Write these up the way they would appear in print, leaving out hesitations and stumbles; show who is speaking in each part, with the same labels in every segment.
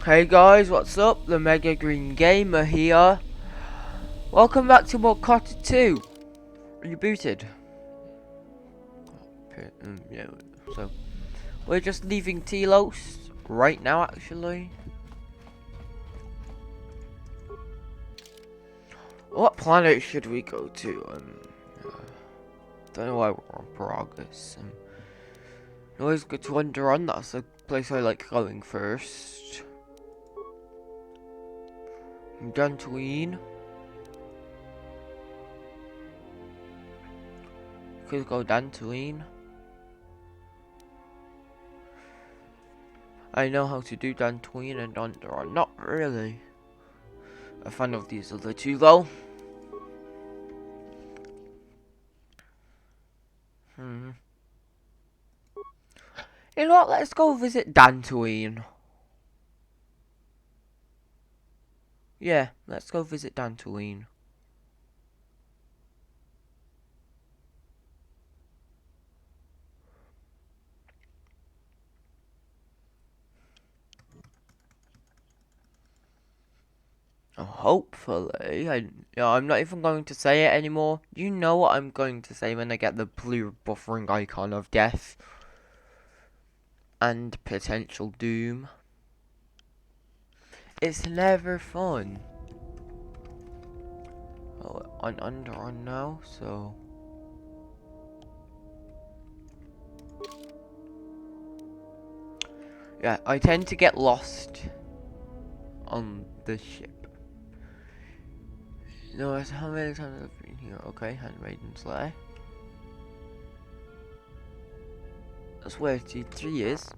Speaker 1: Hey guys, what's up? The Mega Green Gamer here. Welcome back to more Kotor 2 rebooted. Yeah, so we're just leaving Telos right now, actually. What planet should we go to? Don't know why we're on Paragus. Always good to wander on. That's the place I like going first. Dantooine. Could go Dantooine. I know how to do Dantooine and Onderon. Not really a fan of these other two though. You know what? Let's go visit Dantooine. Yeah, let's go visit Dantooine. Hopefully, I'm not even going to say it anymore. You know what I'm going to say when I get the blue buffering icon of death and potential doom. It's never fun. Oh, I'm on now, so yeah, I tend to get lost on the ship. No, it's how many times I've been here. Okay, handmaiden's lair. That's where T3 is.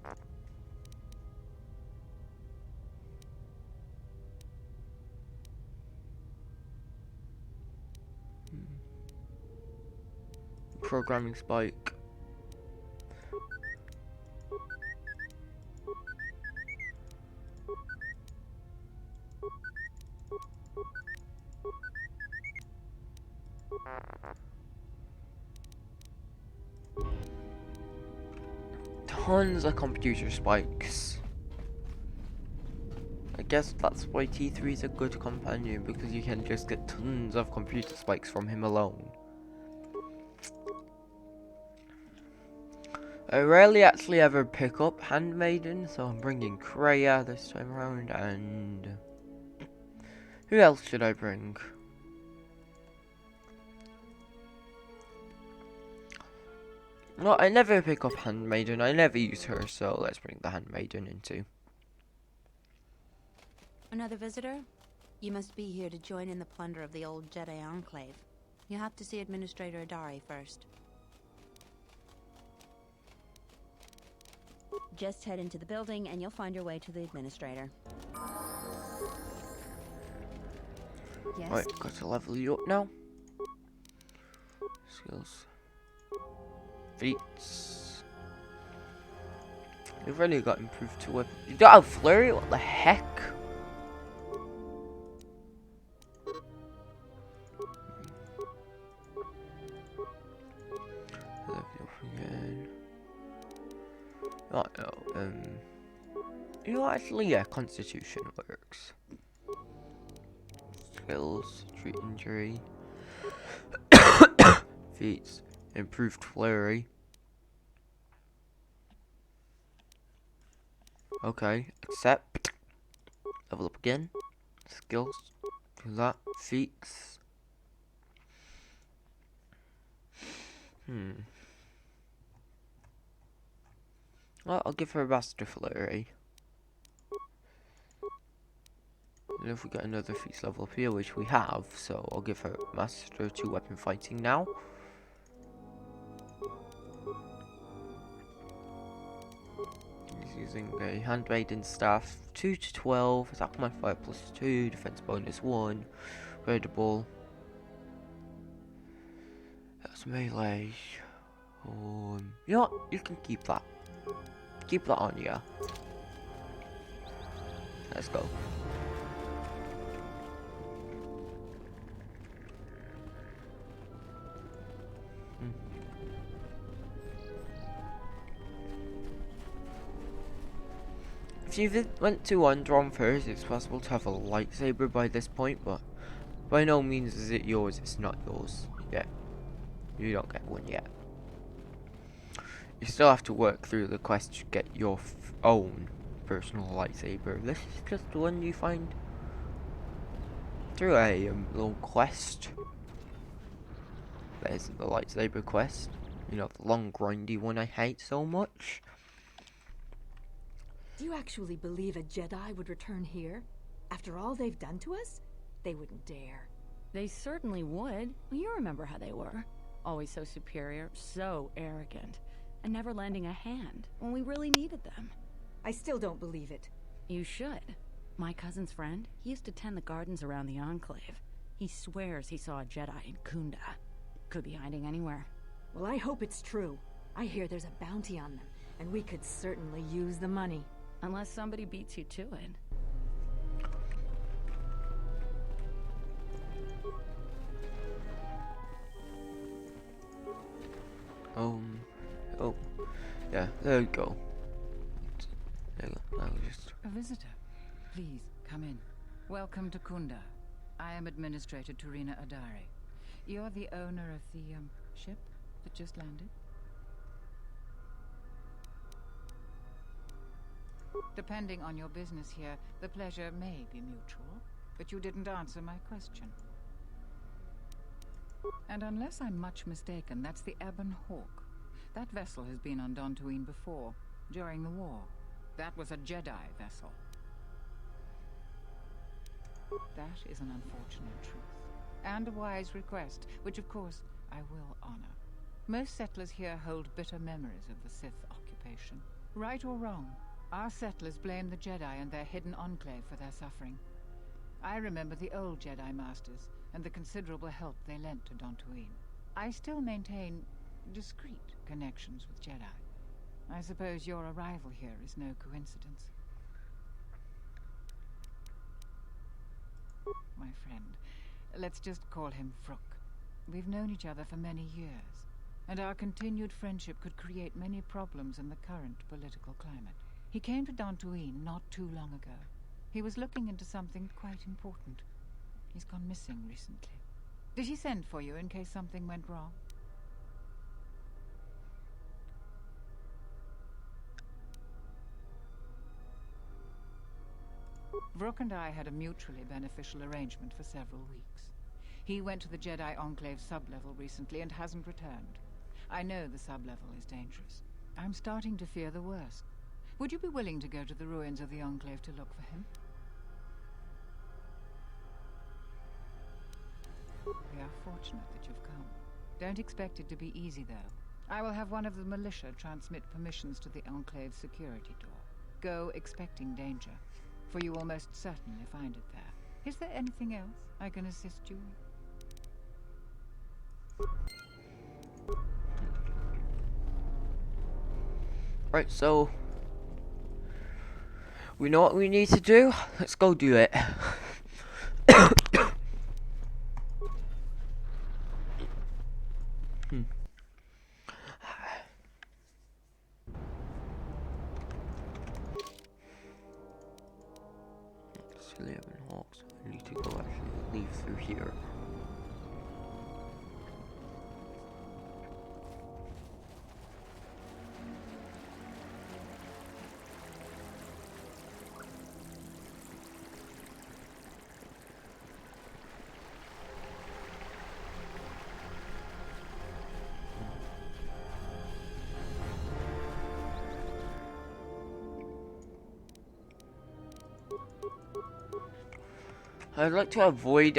Speaker 1: Programming spike. Tons of computer spikes. I guess that's why T3 is a good companion, because you can just get tons of computer spikes from him alone. I rarely actually ever pick up handmaiden, so I'm bringing Kreia this time around, and who else should I bring? Well, I never pick up handmaiden, I never use her, so let's bring the handmaiden in too.
Speaker 2: Another visitor? You must be here to join in the plunder of the old Jedi Enclave. You have to see Administrator Adari first. Just head into the building and you'll find your way to the Administrator. Yes?
Speaker 1: Right, got to level you up now. Skills. Feats. You've really got improved to weapon. You don't have flurry? What the heck? Oh no, you know, actually, yeah, Constitution works. Skills, treat injury. Feats, improved flurry. Okay, accept. Level up again. Skills, do that. Feats. Well, I'll give her a master flurry. And if we get another feats level up here, which we have, so I'll give her master 2 weapon fighting now. He's using a handmaiden staff, 2 to 12, attack modifier +2, defense bonus 1, credible. That's melee. You know what? You can keep that. Keep that on, yeah. Let's go. if you went to Undron first, it's possible to have a lightsaber by this point, but by no means is it yours. It's not yours yet. You don't get one yet. You still have to work through the quest to get your own personal lightsaber. This is just the one you find through a little quest. There's the lightsaber quest. You know, the long grindy one I hate so much.
Speaker 3: Do you actually believe a Jedi would return here? After all they've done to us? They wouldn't dare.
Speaker 4: They certainly would. You remember how they were. Always so superior, so arrogant, and never lending a hand when we really needed them.
Speaker 3: I still don't believe it.
Speaker 4: You should. My cousin's friend, he used to tend the gardens around the Enclave. He swears he saw a Jedi in Kunda. Could be hiding anywhere.
Speaker 3: Well, I hope it's true. I hear there's a bounty on them, and we could certainly use the money.
Speaker 4: Unless somebody beats you to it.
Speaker 1: Oh, yeah, there we go. There we go.
Speaker 5: A visitor. Please, come in. Welcome to Kunda. I am Administrator Turina Adari. You're the owner of the, ship that just landed? Depending on your business here, the pleasure may be mutual, but you didn't answer my question. And unless I'm much mistaken, that's the Ebon Hawk. That vessel has been on Dantooine before, during the war. That was a Jedi vessel. That is an unfortunate truth, and a wise request, which of course I will honor. Most settlers here hold bitter memories of the Sith occupation. Right or wrong, our settlers blame the Jedi and their hidden enclave for their suffering. I remember the old Jedi Masters and the considerable help they lent to Dantooine. I still maintain discreet connections with Jedi. I suppose your arrival here is no coincidence. My friend, let's just call him Vrook. We've known each other for many years, and our continued friendship could create many problems in the current political climate. He came to Dantooine not too long ago. He was looking into something quite important. He's gone missing recently. Did he send for you in case something went wrong? Vrook and I had a mutually beneficial arrangement for several weeks. He went to the Jedi Enclave sublevel recently and hasn't returned. I know the sublevel is dangerous. I'm starting to fear the worst. Would you be willing to go to the ruins of the Enclave to look for him? We are fortunate that you've come. Don't expect it to be easy, though. I will have one of the militia transmit permissions to the Enclave security door. Go expecting danger, for you will most certainly find it there. Is there anything else I can assist you with?
Speaker 1: Right, so we know what we need to do. Let's go do it. It's 11 Hawks. I need to go actually leave through here. I'd like to avoid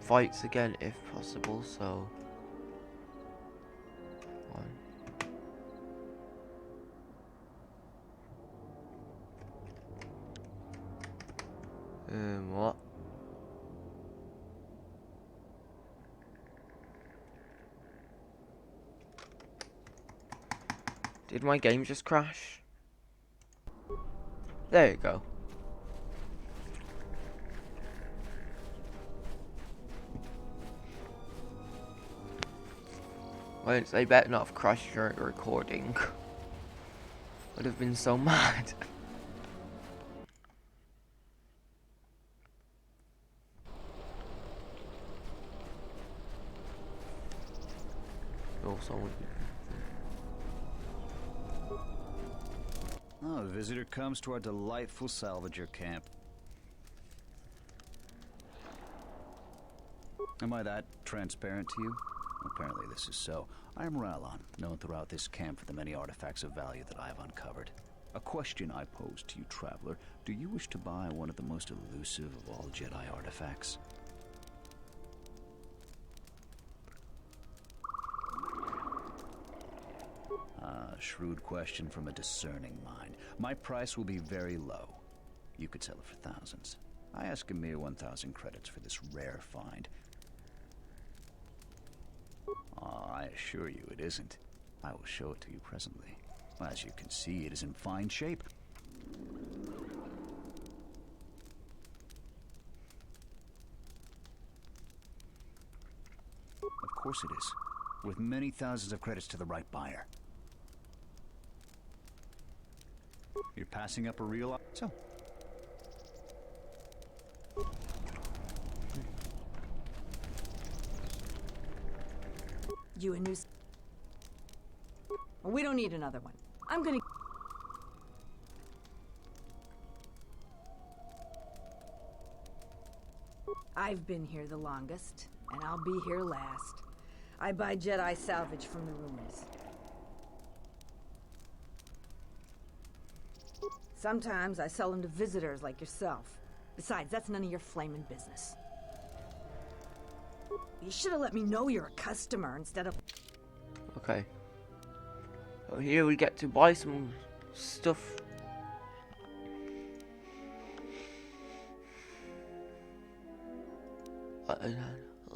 Speaker 1: fights again if possible, so... what? Did my game just crash? There you go. Well, they better not have crashed during the recording. Would have been so mad. or something.
Speaker 6: Oh, a visitor comes to our delightful salvager camp. Am I that transparent to you? Apparently this is so. I am Ryland, known throughout this camp for the many artifacts of value that I have uncovered. A question I pose to you, traveler. Do you wish to buy one of the most elusive of all Jedi artifacts? Shrewd question from a discerning mind. My price will be very low. You could sell it for thousands. I ask a mere 1,000 credits for this rare find. I assure you it isn't. I will show it to you presently. As you can see, it is in fine shape. Of course it is. With many thousands of credits to the right buyer. You're passing up a real... So.
Speaker 3: You a new... Well, we don't need another one. I'm gonna... I've been here the longest, and I'll be here last. I buy Jedi salvage from the ruins. Sometimes I sell them to visitors like yourself. Besides, that's none of your flaming business. You should have let me know you're a customer instead of...
Speaker 1: Okay. So here we get to buy some stuff.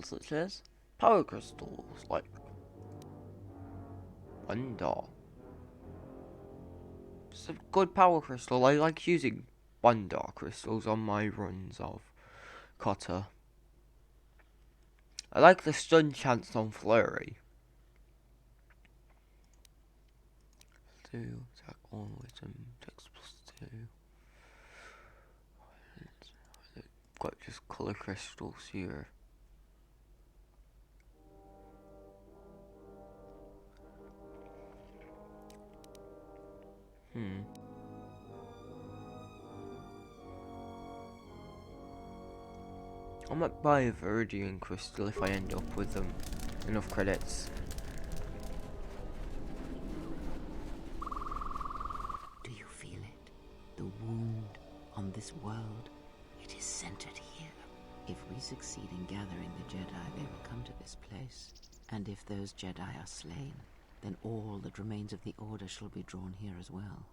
Speaker 1: Such as power crystals, like Wonder. It's a good power crystal. I like using Wonder crystals on my runs of Kotor. I like the stun chance on Flurry. 2 attack 1 wisdom, text +2. I've got just colour crystals here. I might buy a Viridian crystal if I end up with them. Enough credits.
Speaker 7: Do you feel it? The wound on this world. It is centered here. If we succeed in gathering the Jedi, they will come to this place. And if those Jedi are slain, then all that remains of the Order shall be drawn here as well.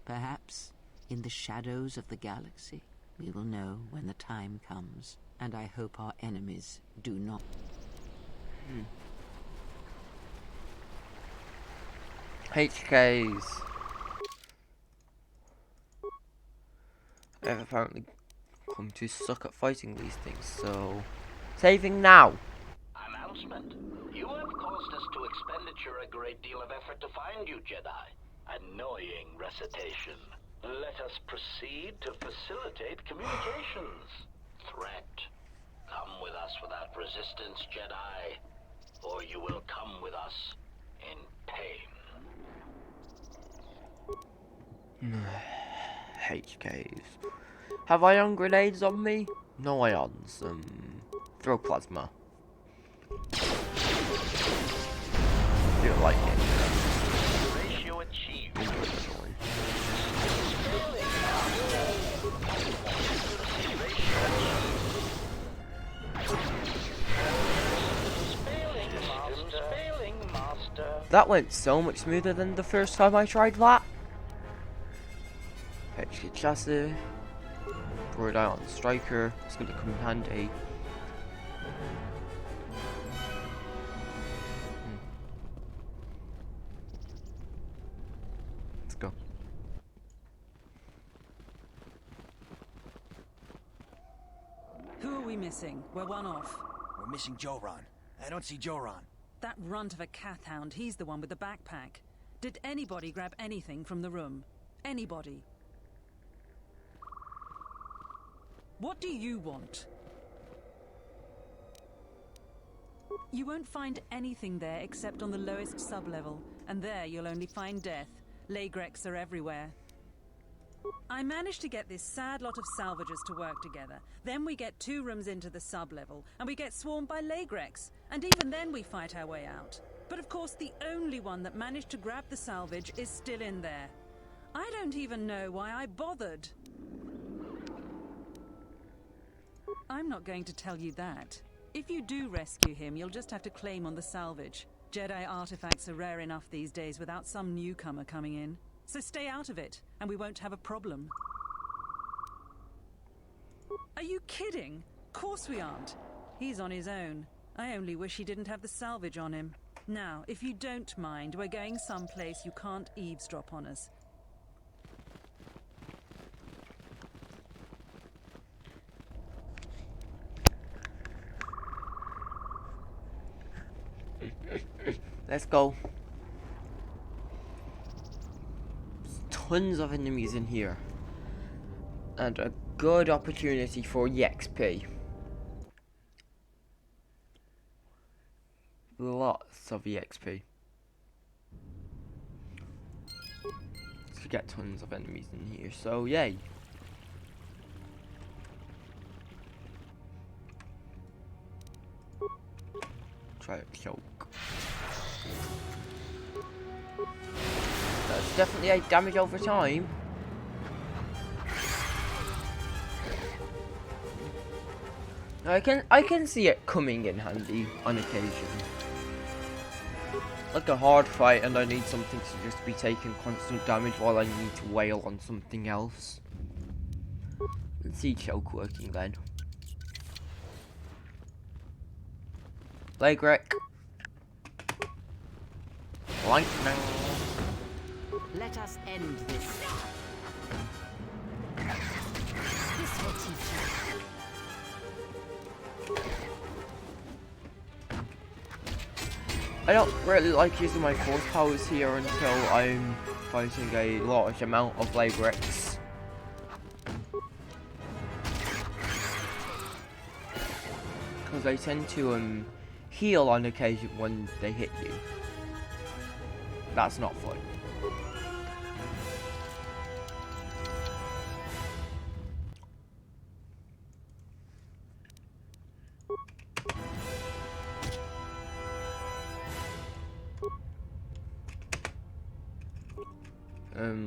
Speaker 7: Perhaps, in the shadows of the galaxy, we will know when the time comes, and I hope our enemies do not.
Speaker 1: HKs. I've apparently come to suck at fighting these things, so... Saving now!
Speaker 8: Announcement. You have caused us to expenditure a great deal of effort to find you, Jedi. Annoying recitation. Let us proceed to facilitate communications. Threat. Come with us without resistance, Jedi, or you will come with us in pain.
Speaker 1: HKs. Have ion grenades on me? No ions. Throw plasma. You don't like it.
Speaker 8: Ratio achieved. Spailing master.
Speaker 1: That went so much smoother than the first time I tried that. HK chassis. Droid ion striker. It's gonna come in handy. Let's go.
Speaker 9: Who are we missing? We're one off.
Speaker 10: We're missing Joran. I don't see Joran.
Speaker 9: That runt of a Cathhound, he's the one with the backpack. Did anybody grab anything from the room? Anybody? What do you want? You won't find anything there except on the lowest sublevel, and there you'll only find death. Lagreks are everywhere. I managed to get this sad lot of salvagers to work together. Then we get 2 rooms into the sublevel, and we get swarmed by Lagreks. And even then we fight our way out. But of course the only one that managed to grab the salvage is still in there. I don't even know why I bothered. I'm not going to tell you that. If you do rescue him, you'll just have to claim on the salvage. Jedi artifacts are rare enough these days without some newcomer coming in. So stay out of it, and we won't have a problem. Are you kidding? Course we aren't. He's on his own. I only wish he didn't have the salvage on him. Now, if you don't mind, we're going someplace you can't eavesdrop on us.
Speaker 1: Let's go. There's tons of enemies in here. And a good opportunity for EXP. Lots of EXP. Let's get tons of enemies in here, so yay. Try a choke. That's definitely 8 damage over time. I can see it coming in handy on occasion. Like a hard fight and I need something to just be taking constant damage while I need to wail on something else. Let's see choke working then. Lagrek. Lightning.
Speaker 7: Let us end this. This will teach you.
Speaker 1: I don't really like using my force powers here until I'm fighting a large amount of Lagreks. Because they tend to heal on occasion when they hit you. That's not fun.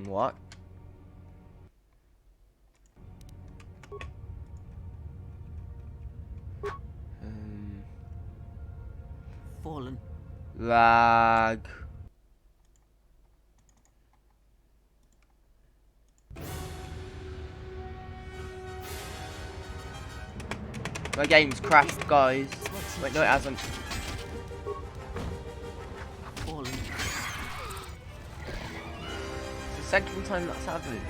Speaker 1: What?
Speaker 7: Fallen.
Speaker 1: Lag. My game's crashed, guys. Wait, no, it hasn't.
Speaker 7: Fallen.
Speaker 1: It's the second time that's happened.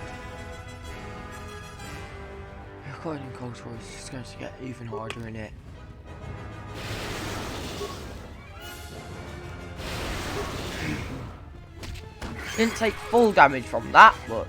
Speaker 1: Recording Kotor is just going to get even harder in it. Didn't take full damage from that, but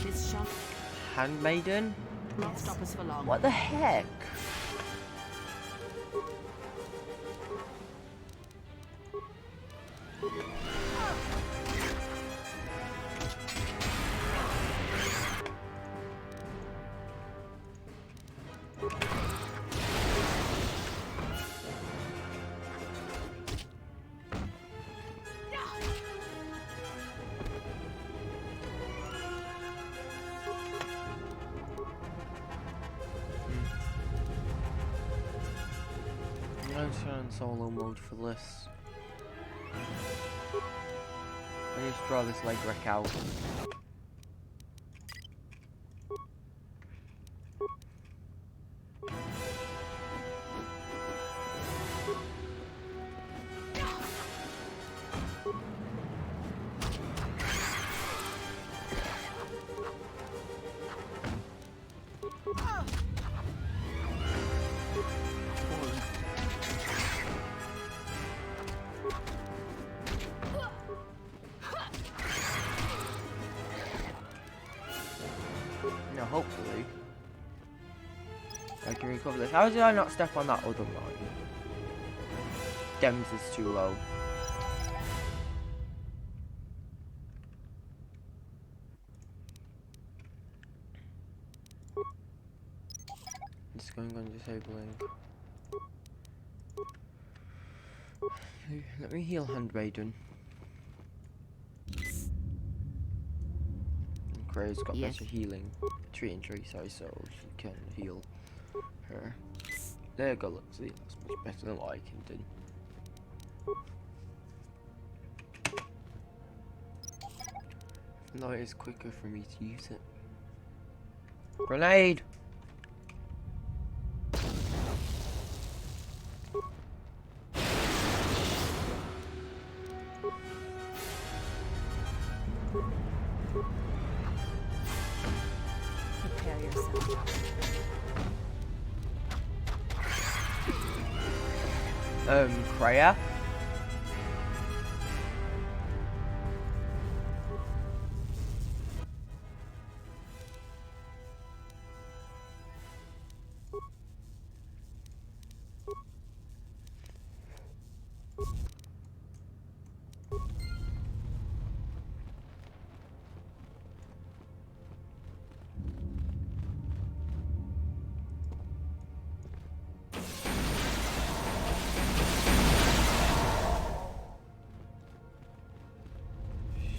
Speaker 7: This shot
Speaker 1: handmaiden?
Speaker 7: not stop us for long.
Speaker 1: What the heck? I'm turning solo mode for this. I need to draw this leg wreck out. Now, hopefully, I can recover this. How did I not step on that other mine? Dems is too low. Just going on disabling. Let me heal handmaiden. Cray's got better healing. Tree and tree size, so she can heal her. There you go, look, see, that's much better than what I can do. No, it is quicker for me to use it. Grenade!
Speaker 3: Prepare yourself.
Speaker 1: Kreia?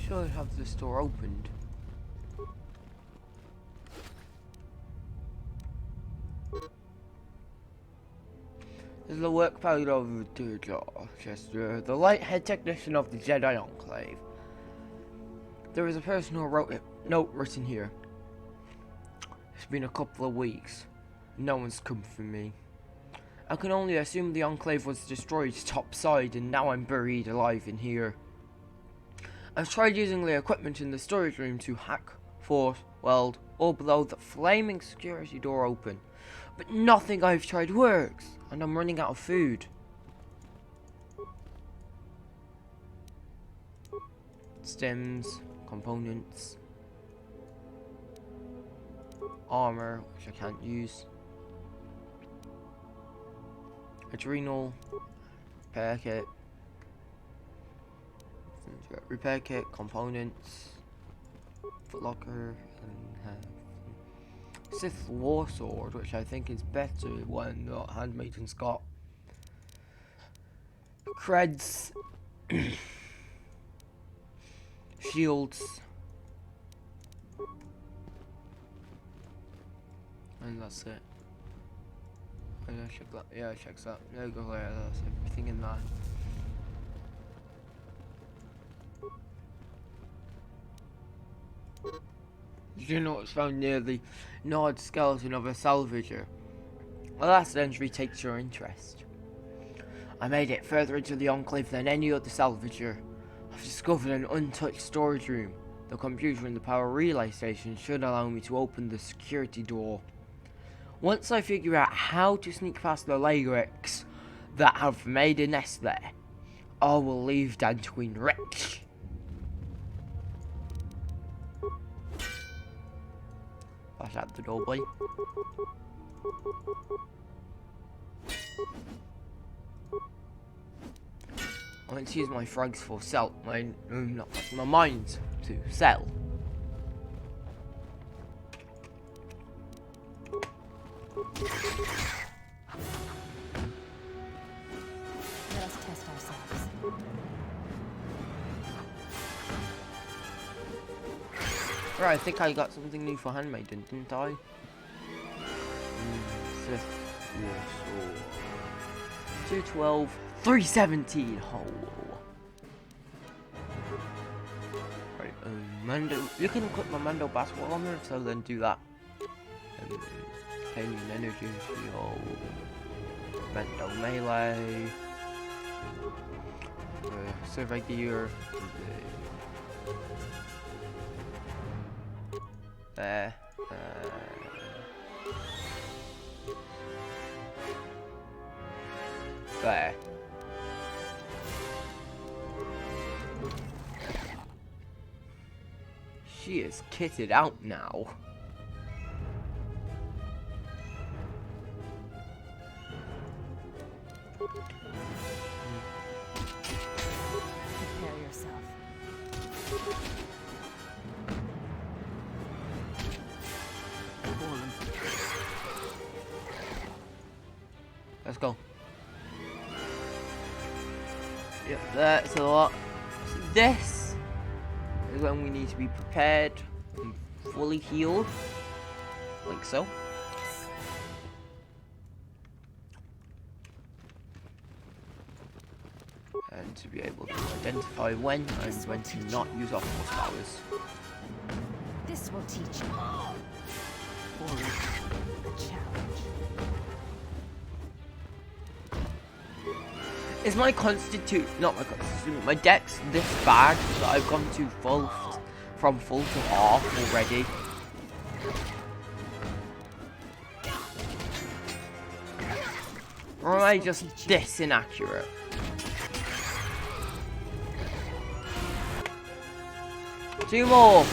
Speaker 1: Should have this door opened. This is the work permit of Chester, the light head technician of the Jedi Enclave. There is a personal note written here. It's been a couple of weeks. No one's come for me. I can only assume the Enclave was destroyed topside and now I'm buried alive in here. I've tried using the equipment in the storage room to hack, force, weld, or blow the flaming security door open. But nothing I've tried works, and I'm running out of food. Stems, components, armor, which I can't use, adrenal, repair kit, components, footlocker, and Sith War Sword, which I think is better when handmaiden's got. Creds, shields, and that's it. Check that. Yeah, checks that. There you go. There, that's everything in there. Did you know it's found near the gnawed skeleton of a salvager? The last entry takes your interest. I made it further into the Enclave than any other salvager. I've discovered an untouched storage room. The computer in the power relay station should allow me to open the security door. Once I figure out how to sneak past the Lagrex that have made a nest there, I will leave Dantooine rich. Pass out the door, boy. I want to use my frags for sell. My mines to sell.
Speaker 2: Let us test ourselves.
Speaker 1: Right, I think I got something new for handmaiden, didn't I? Sith War Sword. 212, 317. Oh. Right, Mando. You can equip my Mando battle armor, so then do that. Alien energy shield. Mando melee. Survey gear. There. There. She is kitted out now.
Speaker 3: Prepare yourself.
Speaker 1: Let's go. Yep, that's a lot. So this is when we need to be prepared and fully healed, like so. And to be able to identify when and when to not use our force powers.
Speaker 3: This will teach you. A challenge.
Speaker 1: Is my my dex this bad that I've gone to from full to half already? Or am I just this inaccurate? Two more!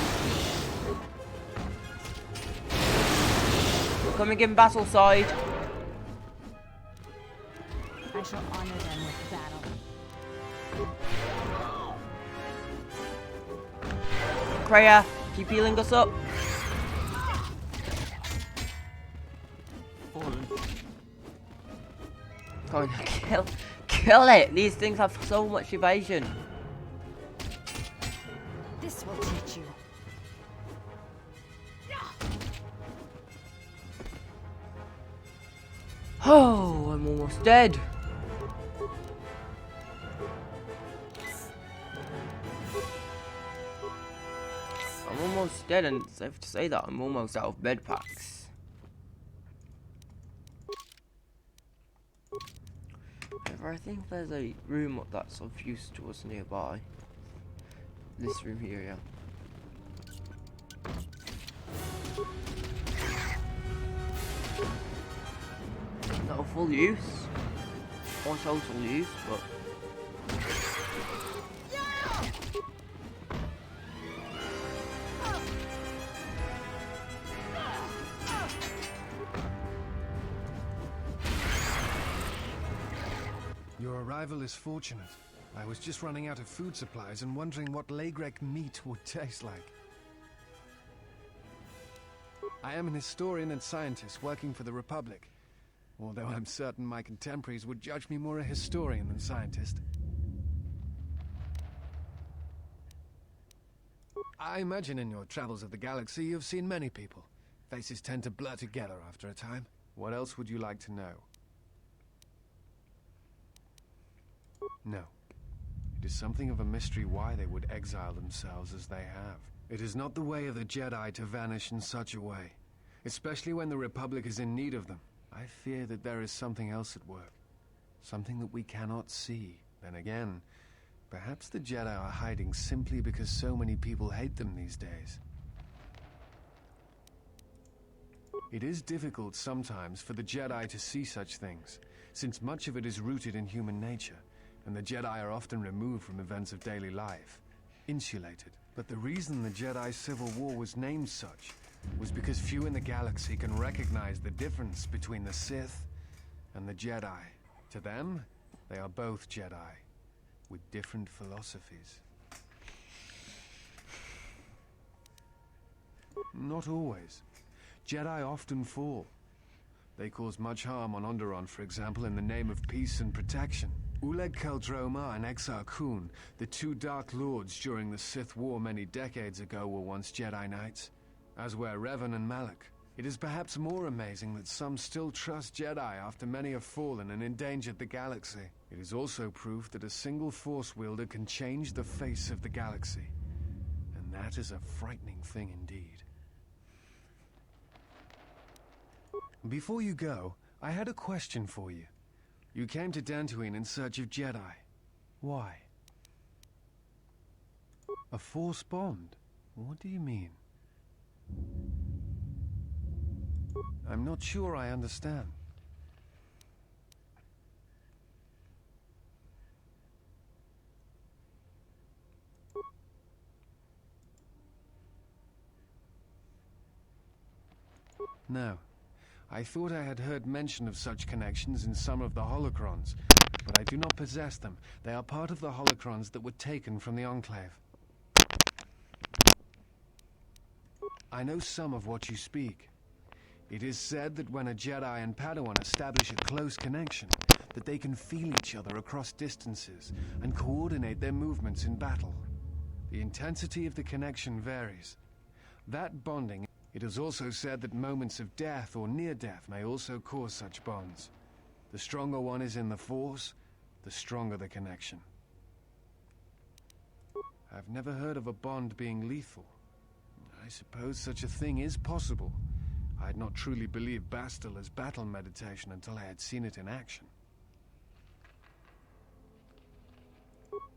Speaker 1: Coming in battle side.
Speaker 3: I shall honor them with battle.
Speaker 1: Kreia, keep healing us up. Come on, kill it! These things have so much evasion.
Speaker 3: This will teach you.
Speaker 1: Oh, I'm almost dead. I'm almost dead, and it's safe to say that I'm almost out of bed packs. However, I think there's a room that's of use to us nearby. This room here, yeah. Not a full use, or total use, but
Speaker 11: Your arrival is fortunate. I was just running out of food supplies and wondering what Lagrek meat would taste like. I am an historian and scientist working for the Republic, although I'm certain my contemporaries would judge me more a historian than scientist. I imagine in your travels of the galaxy you've seen many people. Faces tend to blur together after a time. What else would you like to know? No. It is something of a mystery why they would exile themselves as they have. It is not the way of the Jedi to vanish in such a way, especially when the Republic is in need of them. I fear that there is something else at work. Something that we cannot see. Then again, perhaps the Jedi are hiding simply because so many people hate them these days. It is difficult sometimes for the Jedi to see such things, since much of it is rooted in human nature, and the Jedi are often removed from events of daily life, insulated. But the reason the Jedi Civil War was named such was because few in the galaxy can recognize the difference between the Sith and the Jedi. To them, they are both Jedi, with different philosophies. Not always. Jedi often fall. They cause much harm on Onderon, for example, in the name of peace and protection. Uleg Keldroma and Exar Kun, the two Dark Lords during the Sith War many decades ago, were once Jedi Knights, as were Revan and Malak. It is perhaps more amazing that some still trust Jedi after many have fallen and endangered the galaxy. It is also proof that a single Force wielder can change the face of the galaxy. And that is a frightening thing indeed. Before you go, I had a question for you. You came to Dantooine in search of Jedi. Why? A Force bond? What do you mean? I'm not sure I understand. No. I thought I had heard mention of such connections in some of the holocrons, but I do not possess them. They are part of the holocrons that were taken from the Enclave. I know some of what you speak. It is said that when a Jedi and Padawan establish a close connection, that they can feel each other across distances and coordinate their movements in battle. The intensity of the connection varies. That bonding, it is also said that moments of death or near death may also cause such bonds. The stronger one is in the Force, the stronger the connection. I've never heard of a bond being lethal. I suppose such a thing is possible. I had not truly believed Bastila's battle meditation until I had seen it in action.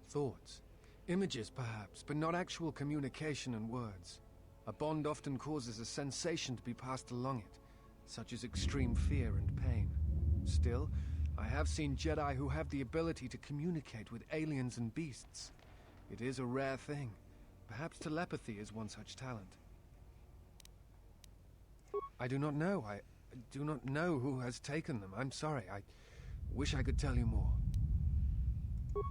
Speaker 11: Thoughts. Images, perhaps, but not actual communication and words. A bond often causes a sensation to be passed along it, such as extreme fear and pain. Still, I have seen Jedi who have the ability to communicate with aliens and beasts. It is a rare thing. Perhaps telepathy is one such talent. I do not know. I do not know who has taken them. I'm sorry. I wish I could tell you more.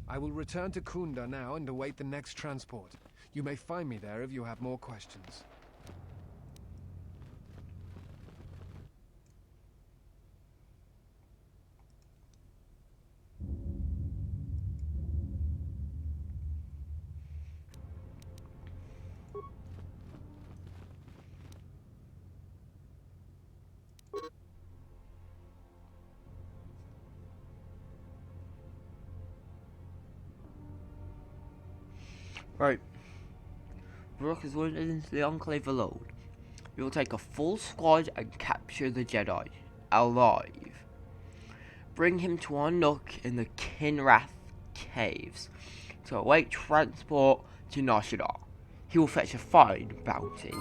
Speaker 11: I will return to Kunda now and await the next transport. You may find me there if you have more questions.
Speaker 1: Right. Brooke is wanted into the Enclave alone. We will take a full squad and capture the Jedi alive. Bring him to our nook in the Kinrath Caves to await transport to Nashidar. He will fetch a fine bounty.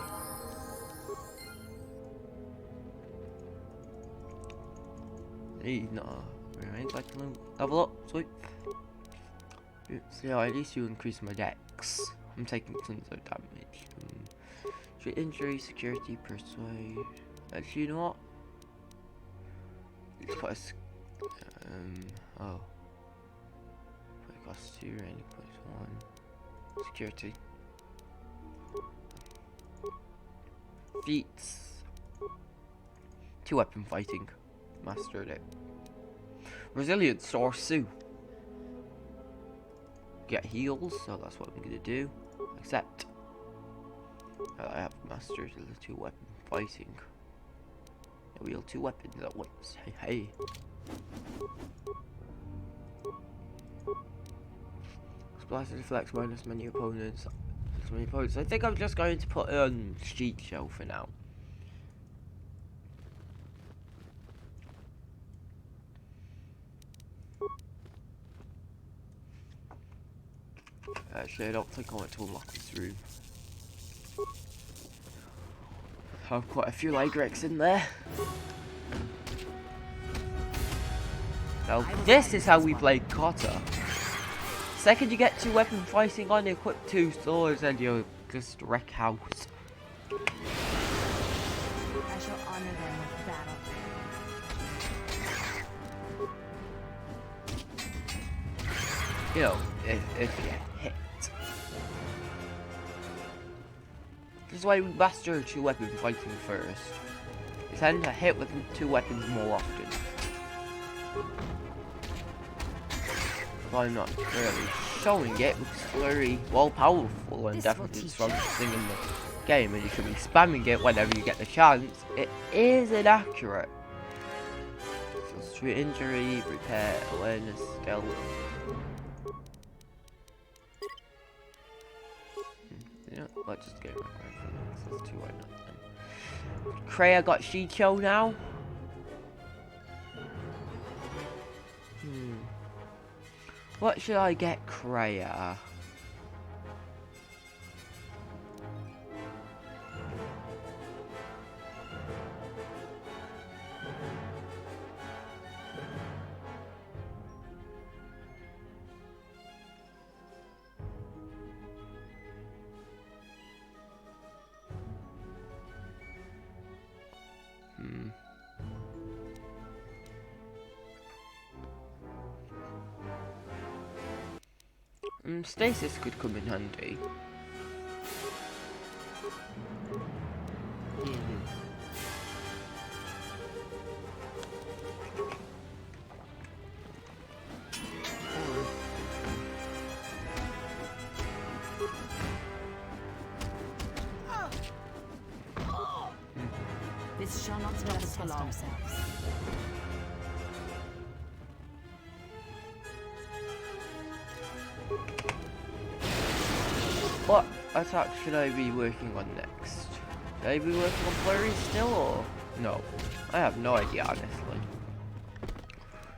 Speaker 1: Remains like a level up, sweet. So at least you increase my dex. I'm taking tons of damage. Treat injury, security, persuade. Actually, you know what? Let's put a oh. Put a cost 2, range +1. Security. Feats. 2 weapon fighting. Mastered it. Resilience or Sue. Get heals, so that's what I'm gonna do. Except I have mastered the 2 weapon fighting. I wield 2 weapons at once. Hey, hey. Splash deflects minus many opponents. I think I'm just going to put on Sheet Show for now. Actually, I don't think I want to unlock this room. I have quite a few Lightsaber in there. Now, this is how we play Kotor. Second you get 2 weapon fighting on, equip 2 swords, and you'll just wreck house.
Speaker 2: I shall honor them with battle.
Speaker 1: You know, if you get hit. This is why we master 2 weapon fighting first. You tend to hit with 2 weapons more often. But I'm not really showing it because it's very well powerful and definitely the strongest thing in the game, and you should be spamming it whenever you get the chance. It is inaccurate. So street injury, repair, awareness, stealth. You know, let's just go back for this. There's 2 right now. Kreia got Shicho now. What should I get Kreia? Stasis could come in handy.
Speaker 7: This shall not stop us for long.
Speaker 1: What attack should I be working on next? Should I be working on flurries still, or no? I have no idea, honestly.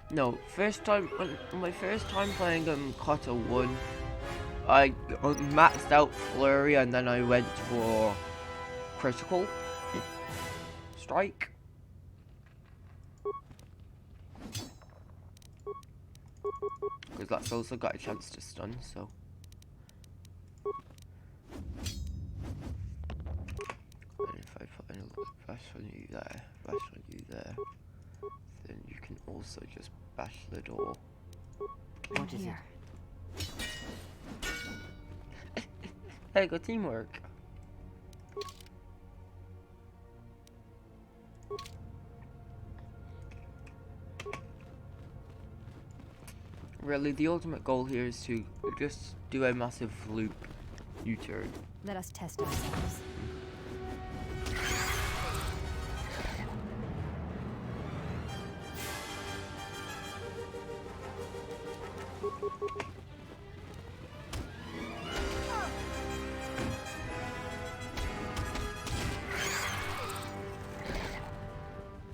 Speaker 1: No, my first time playing Kotor 1, I maxed out flurry and then I went for critical strike. Because that's also got a chance to stun, so. And if I put a bash on you there, then you can also just bash the door.
Speaker 7: What is it?
Speaker 1: There you go, teamwork. Really, the ultimate goal here is to just do a massive loop U-turn.
Speaker 12: Let us test ourselves.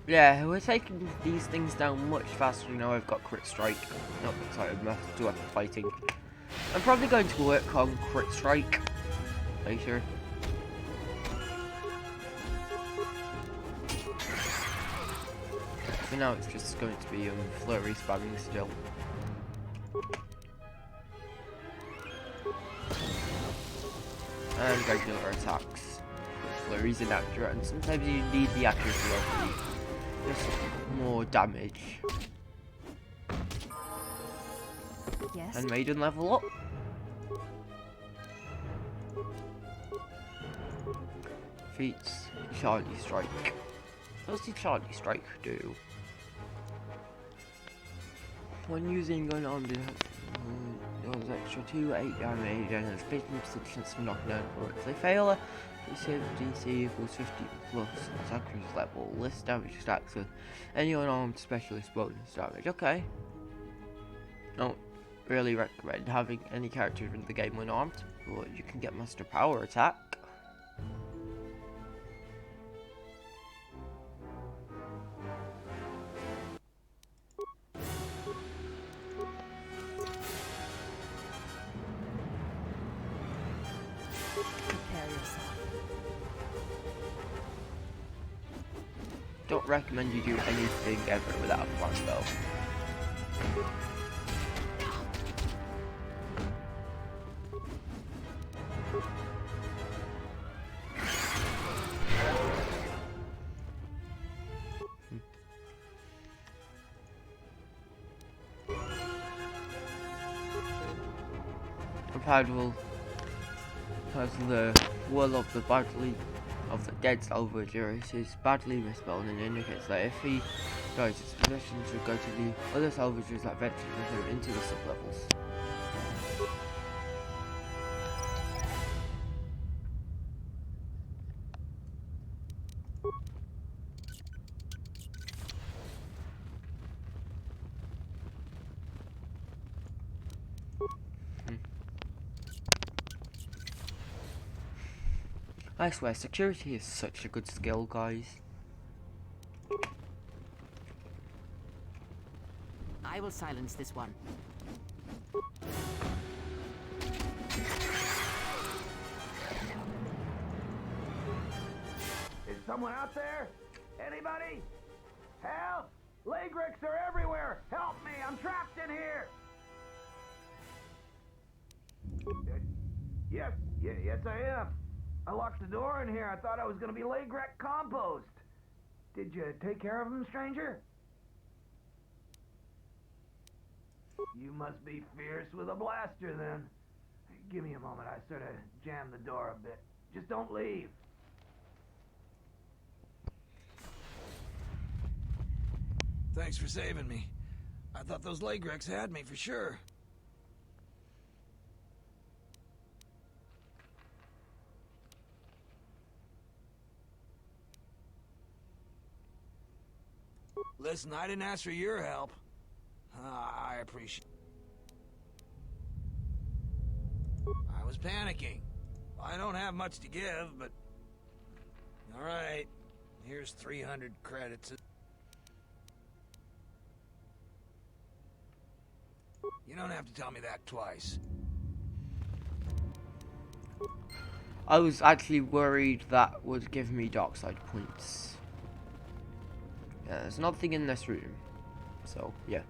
Speaker 1: Yeah, we're taking these things down much faster now. I've got crit strike. Not excited enough to do after fighting. I'm probably going to work on crit strike later. For now, it's just going to be flurry spamming still. And regular attacks. Flurry's inaccurate, and sometimes you need the accuracy of the just more damage.
Speaker 12: Yes.
Speaker 1: Handmaiden level up. Feats Charlie Strike. What does the Charlie Strike do? When using unarmed, deals extra 2-8 damage and has 50% chance of knocking out bullets. They fail a save DC equals 50 plus its accuracy level. List damage stacks with any unarmed specialist bonus damage. Okay. Don't really recommend having any character in the game unarmed, but you can get master power attack. Don't recommend you do anything ever without a plan though. Padwell has the will of the dead salvager is badly misspelled and indicates that if he dies, his possession should go to the other salvagers that ventured with him into the sublevels. I swear, security is such a good skill, guys.
Speaker 7: I will silence this one.
Speaker 8: Is someone out there? Anybody? Help! Lagrix are everywhere! Help me! I'm trapped in here! Yes I am. I locked the door in here. I thought I was gonna be Lagrec compost. Did you take care of him, stranger? You must be fierce with a blaster, then.
Speaker 10: give me a moment. I sort of jammed the door a bit. Just don't leave. Thanks for saving me. I thought those Lagrex had me for sure. Listen, I didn't ask for your help. I appreciate it. I was panicking. I don't have much to give, but... Alright, here's 300 credits. You don't have to tell me that twice.
Speaker 1: I was actually worried that would give me dark side points. Yeah, there's nothing in this room. So, yeah.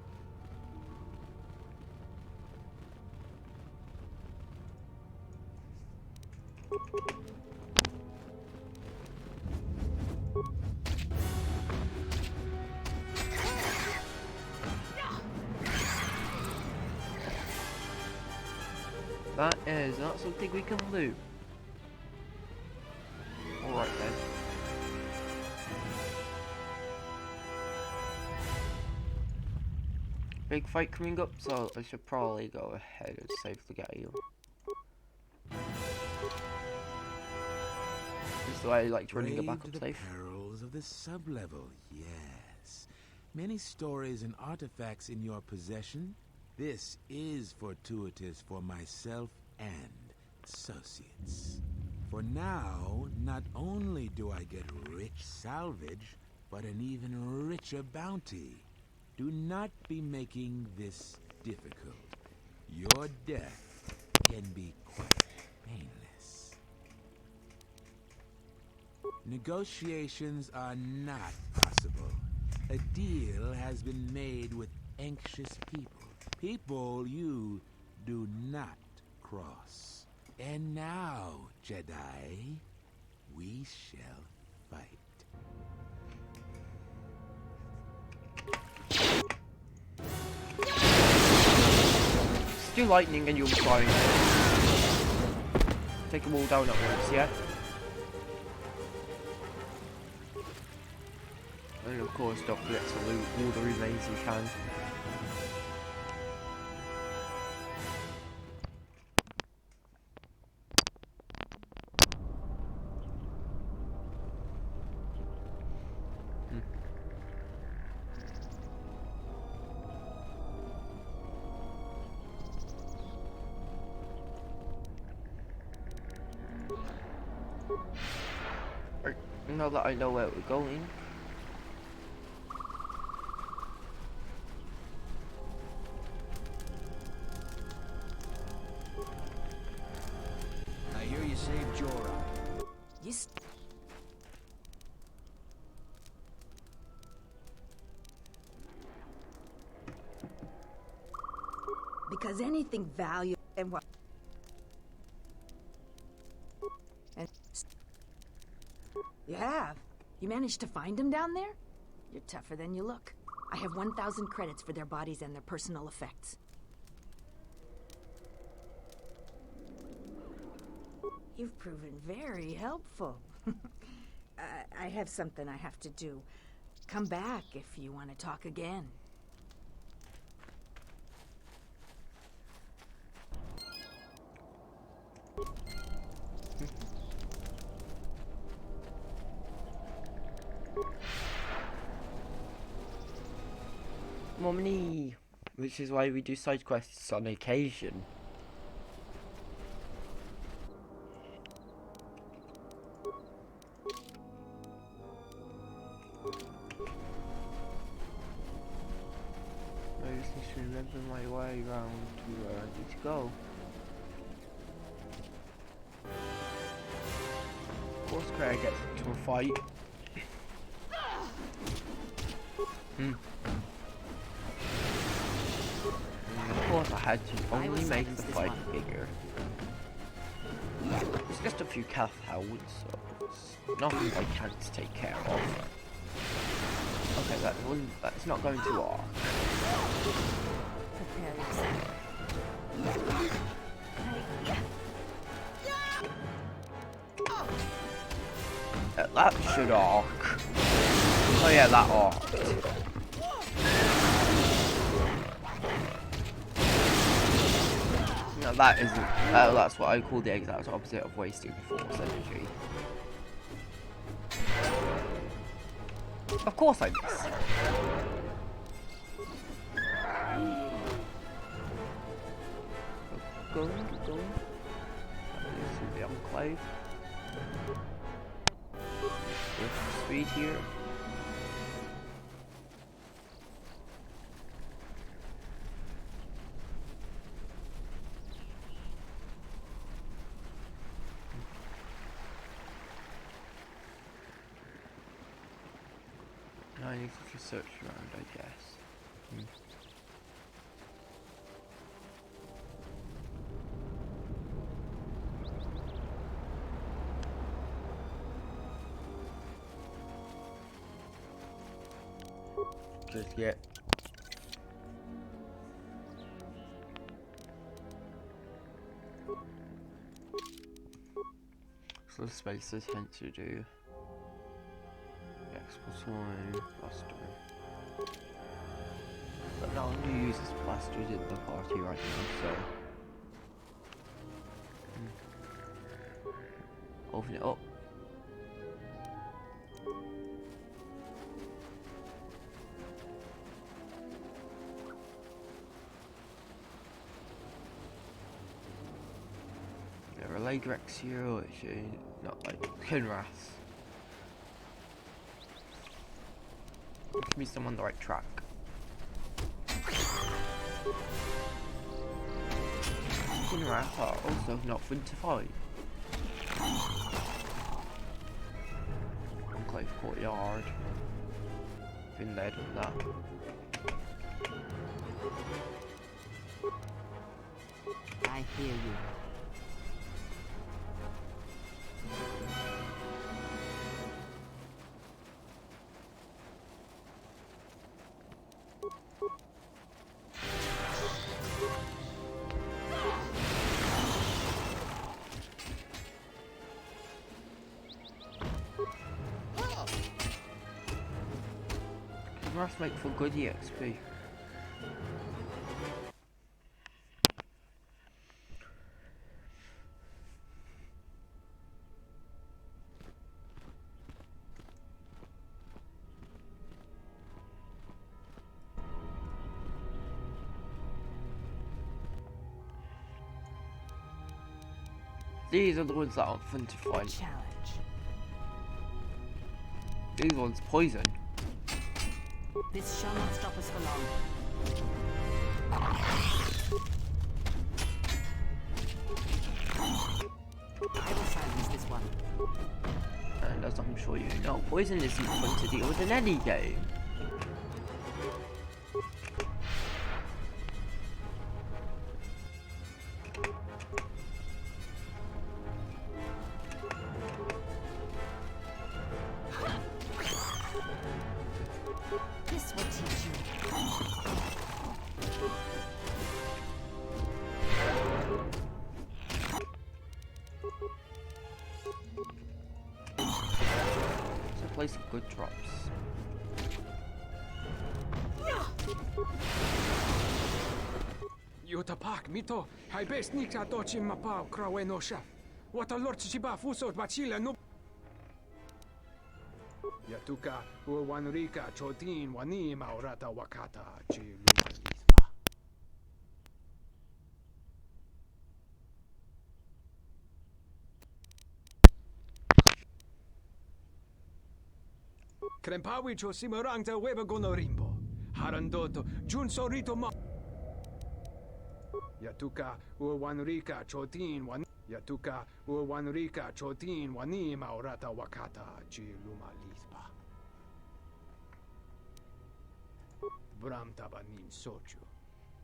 Speaker 1: That is not something we can do. Alright then. Big fight coming up, so I should probably go ahead and save the game. This is the way I like running a backup safe.
Speaker 13: Perils of the sublevel, yes. Many stories and artifacts in your possession. This is fortuitous for myself and associates. For now, not only do I get rich salvage, but an even richer bounty. Do not be making this difficult. Your death can be quite painless. Negotiations are not possible. A deal has been made with anxious people. People you do not cross. And now, Jedi, we shall fight.
Speaker 1: Do lightning and you'll be fine. Take them all down at once, yeah? And of course, don't forget to loot all the remains you can. Now that I know where we're going.
Speaker 10: I hear you saved Jorah.
Speaker 3: Yes. Because anything valuable and what? And you have? You managed to find them down there? You're tougher than you look. I have 1,000 credits for their bodies and their personal effects. You've proven very helpful. I have something I have to do. Come back if you want to talk again.
Speaker 1: Mommy, which is why we do side quests on occasion. I just need to remember my way around to where I need to go. Of course, Craig gets into a fight. Of course I had to only make the fight bigger. It's just a few calf hounds, so it's nothing I can't take care of. Okay, that's not going too hard.
Speaker 3: Prepare yourself.
Speaker 1: That should arc. Oh yeah, that arced. No, that isn't. That's what I call the exact opposite of wasting force energy. Of course I miss. Go. This is the enclave. With speed here. Now I need to search around, I guess. Just yet. So the space is hint to do. X+1 blaster. But no one uses blasters in the party right now, so open it up. There are Lightsaber here, which is not like Kinrath. Which means I'm on the right track. Kinrath are also not fun to fight. Enclave courtyard. Been led with that.
Speaker 7: I hear you.
Speaker 1: Must make for good EXP. These are the ones that aren't fun to find.
Speaker 3: Challenge.
Speaker 1: These ones poison.
Speaker 7: This shall not stop us for long. I will silence this one.
Speaker 1: And as I'm sure you know, poison isn't fun to deal with in any game.
Speaker 3: This will teach you.
Speaker 1: It's a place of good drops.
Speaker 14: Yutapak mito, hai best nikta tochi mapao krawe no sha. What a lord chiba fuso bachila no. Yatuka uwanrika chotin wani maurata wakata chilumalispa. Krempawi cho simorangta weba gonorimbo. Harandoto junsorito ma. Yatuka uwanrika chotin wani. Yatuka uwanrika chotin wani maurata wakata chilumalispa. Bram tabanin sochu.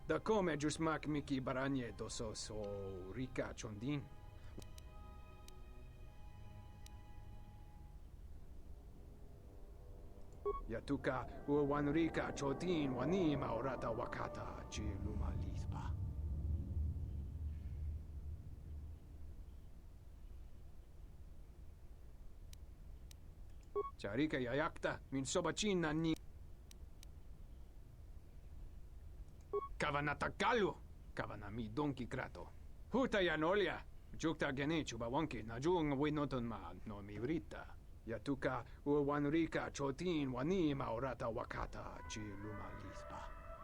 Speaker 14: Da come giusmak miki baranye doso so rika chondin. Yatuka uwanrika chotin wani maurata wakata chilumalispa. Charika yayakta min sobachina ni Kavanatakalu Kavanami donki krato. Huta yanolia. Jukta gene chubawanki najung winoton ma no mivrita. Yatuka uwanrika chotin wani maurata wakata chiluma lispa.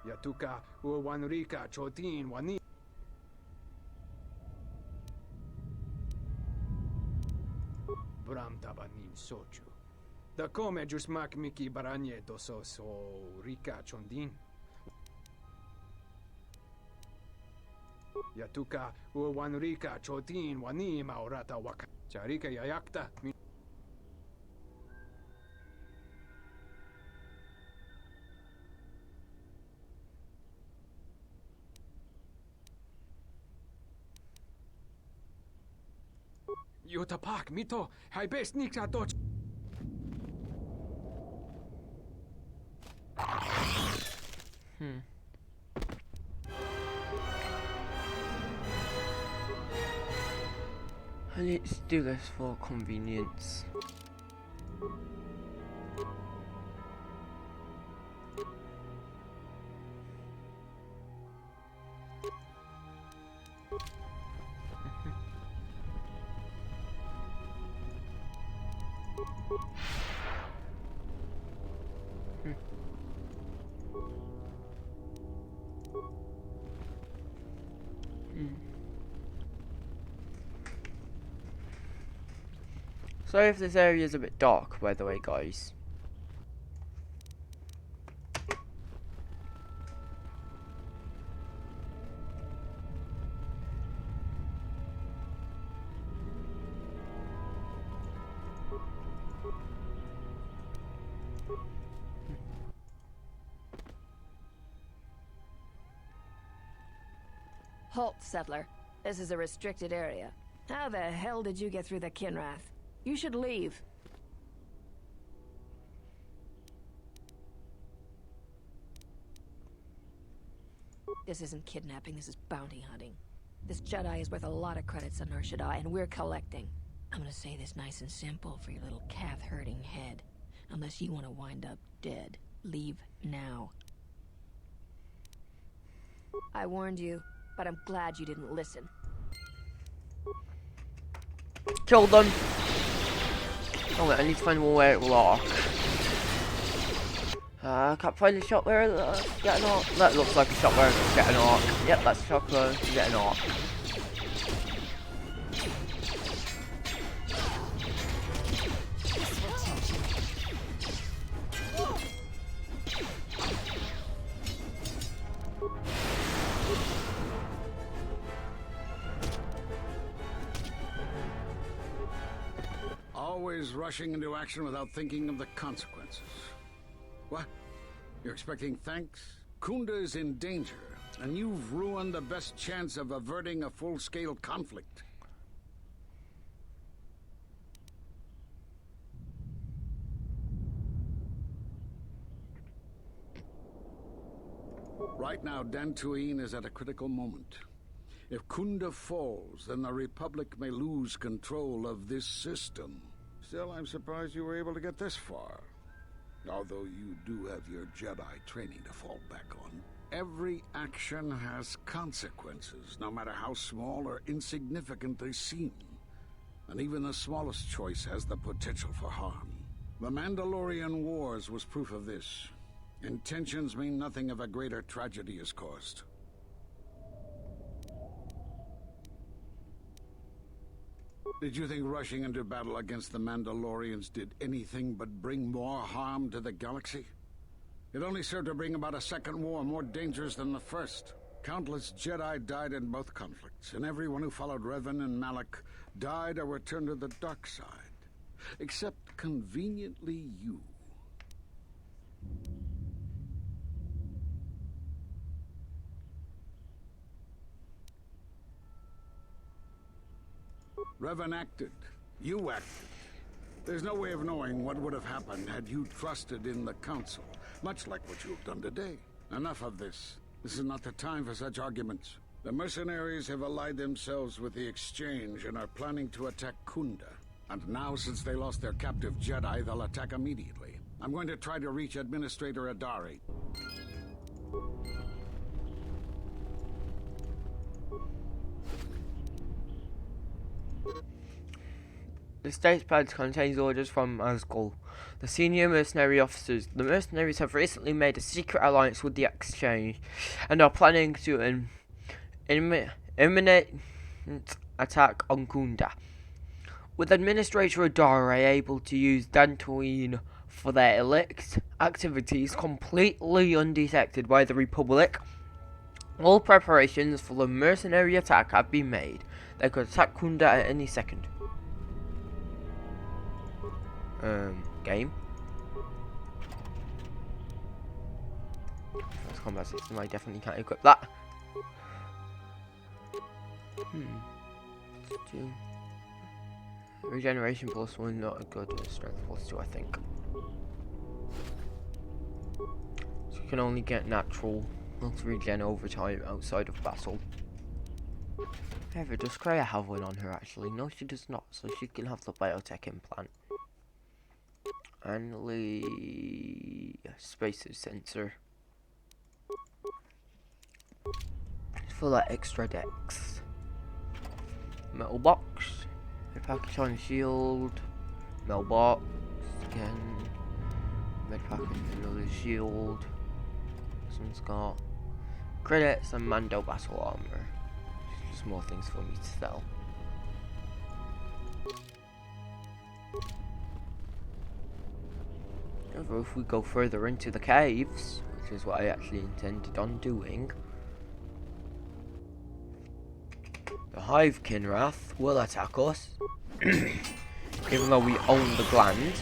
Speaker 14: Yatuka uwanrika chotin wani Bram tabanin sochu. Da come jusmak miki baranye doso so rika chondin. Yatuka uwanrika chotin wani maurata waka. Charika yayakta min Yutapak mito hai best niksa doch.
Speaker 1: Let's do this for convenience. Sorry if this area is a bit dark, by the way, guys.
Speaker 15: Halt, settler. This is a restricted area. How the hell did you get through the Kinrath? You should leave. This isn't kidnapping, this is bounty hunting. This Jedi is worth a lot of credits on Nar Shaddaa, and we're collecting. I'm gonna say this nice and simple for your little calf-hurting head. Unless you want to wind up dead. Leave now. I warned you, but I'm glad you didn't listen.
Speaker 1: Kill them! Oh wait, I need to find one where it will arc. I can't find a shot where it's getting arc. That looks like a shot where it's getting arc. Yep, that's a shot where it's getting arc.
Speaker 6: Always rushing into action without thinking of the consequences. What? You're expecting thanks? Kunda is in danger, and you've ruined the best chance of averting a full-scale conflict. Right now, Dantooine is at a critical moment. If Kunda falls, then the Republic may lose control of this system. Still, I'm surprised you were able to get this far. Although you do have your Jedi training to fall back on. Every action has consequences, no matter how small or insignificant they seem. And even the smallest choice has the potential for harm. The Mandalorian Wars was proof of this. Intentions mean nothing if a greater tragedy is caused. Did you think rushing into battle against the Mandalorians did anything but bring more harm to the galaxy? It only served to bring about a second war more dangerous than the first. Countless Jedi died in both conflicts, and everyone who followed Revan and Malak died or returned to the dark side. Except, conveniently, you. Revan acted. You acted. There's no way of knowing what would have happened had you trusted in the Council, much like what you have done today. Enough of this. This is not the time for such arguments. The mercenaries have allied themselves with the Exchange and are planning to attack Kunda.
Speaker 16: And now, since they lost their captive Jedi, they'll attack immediately. I'm going to try to reach Administrator Adari.
Speaker 1: The state's pledge contains orders from Asgul, the senior mercenary officers. The mercenaries have recently made a secret alliance with the Exchange and are planning to imminent attack on Kunda. With Administrator Adare able to use Dantooine for their elect activities completely undetected by the Republic, all preparations for the mercenary attack have been made. They could attack Kunda at any second. Game. First combat system, I definitely can't equip that. Let's do regeneration +1, not a good strength +2, I think. So you can only get natural health regen over time outside of battle. However, does Kreia have one on her actually? No, she does not, so she can have the biotech implant. And the spacer sensor for that extra dex. Metal box, a package on shield, metal box again, med package, another shield. This one's got credits and Mando battle armor. Just more things for me to sell. However, if we go further into the caves, which is what I actually intended on doing, the Hive Kinrath will attack us, even though we own the gland.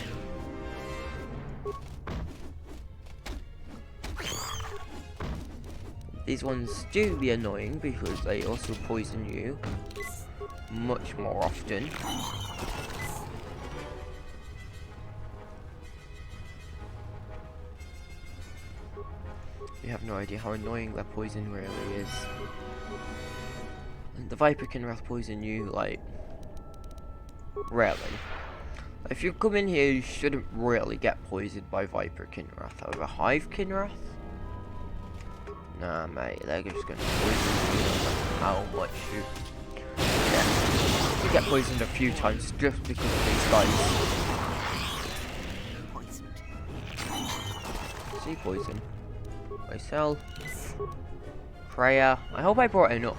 Speaker 1: These ones do be annoying because they also poison you much more often. You have no idea how annoying that poison really is. And the Viper Kinrath poison you, like, rarely. If you come in here, you shouldn't really get poisoned by Viper Kinrath. However, Hive Kinrath? Nah, mate, they're just gonna poison you no matter how much you... Yeah, you get poisoned a few times just because of these guys. Sea poison. Myself. Kreia. I hope I brought enough.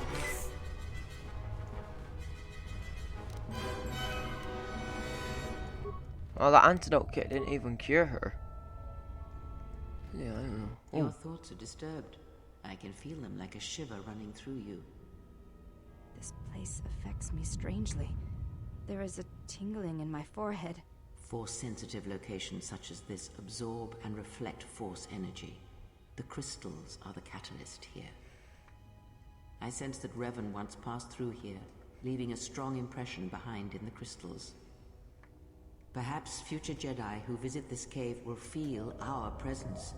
Speaker 1: Oh, that antidote kit didn't even cure her. Yeah, I don't know.
Speaker 7: Your thoughts are disturbed. I can feel them like a shiver running through you.
Speaker 12: This place affects me strangely. There is a tingling in my forehead.
Speaker 7: Force-sensitive locations such as this absorb and reflect force energy. The crystals are the catalyst here. I sense that Revan once passed through here, leaving a strong impression behind in the crystals. Perhaps future Jedi who visit this cave will feel our presence,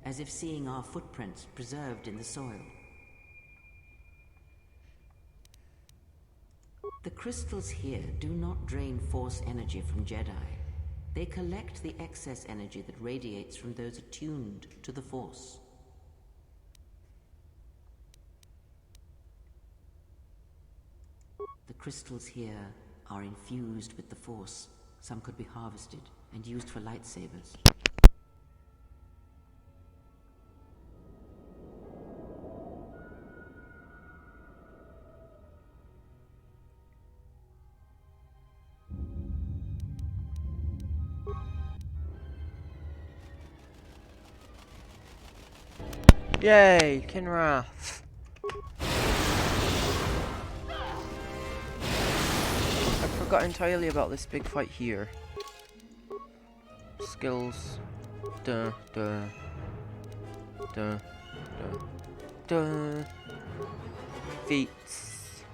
Speaker 7: as if seeing our footprints preserved in the soil. The crystals here do not drain force energy from Jedi. They collect the excess energy that radiates from those attuned to the Force. The crystals here are infused with the Force. Some could be harvested and used for lightsabers.
Speaker 1: Yay, Kinrath. I forgot entirely about this big fight here. Skills. Duh, duh. Duh, duh. Duh. Feats.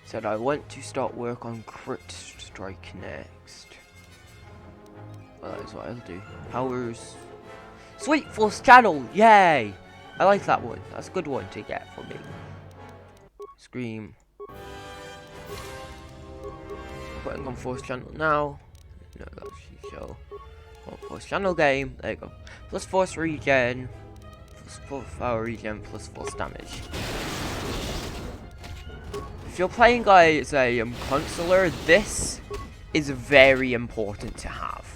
Speaker 1: Said I want to start work on Crit Strike next. Well, that is what I'll do. Powers. Sweet Force Channel! Yay! I like that one. That's a good one to get for me. Scream. putting on Force Channel now. No, actually show. Oh, Force Channel game. There you go. Plus Force regen. Plus 4 power regen. Plus Force damage. If you're playing as a consular, this is very important to have.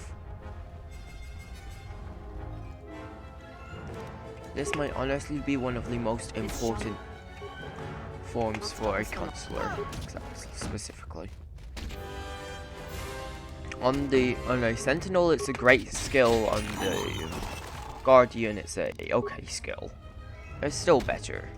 Speaker 1: This might honestly be one of the most important forms for a consular, specifically. On a sentinel, it's a great skill. On the guardian, it's a okay skill. It's still better.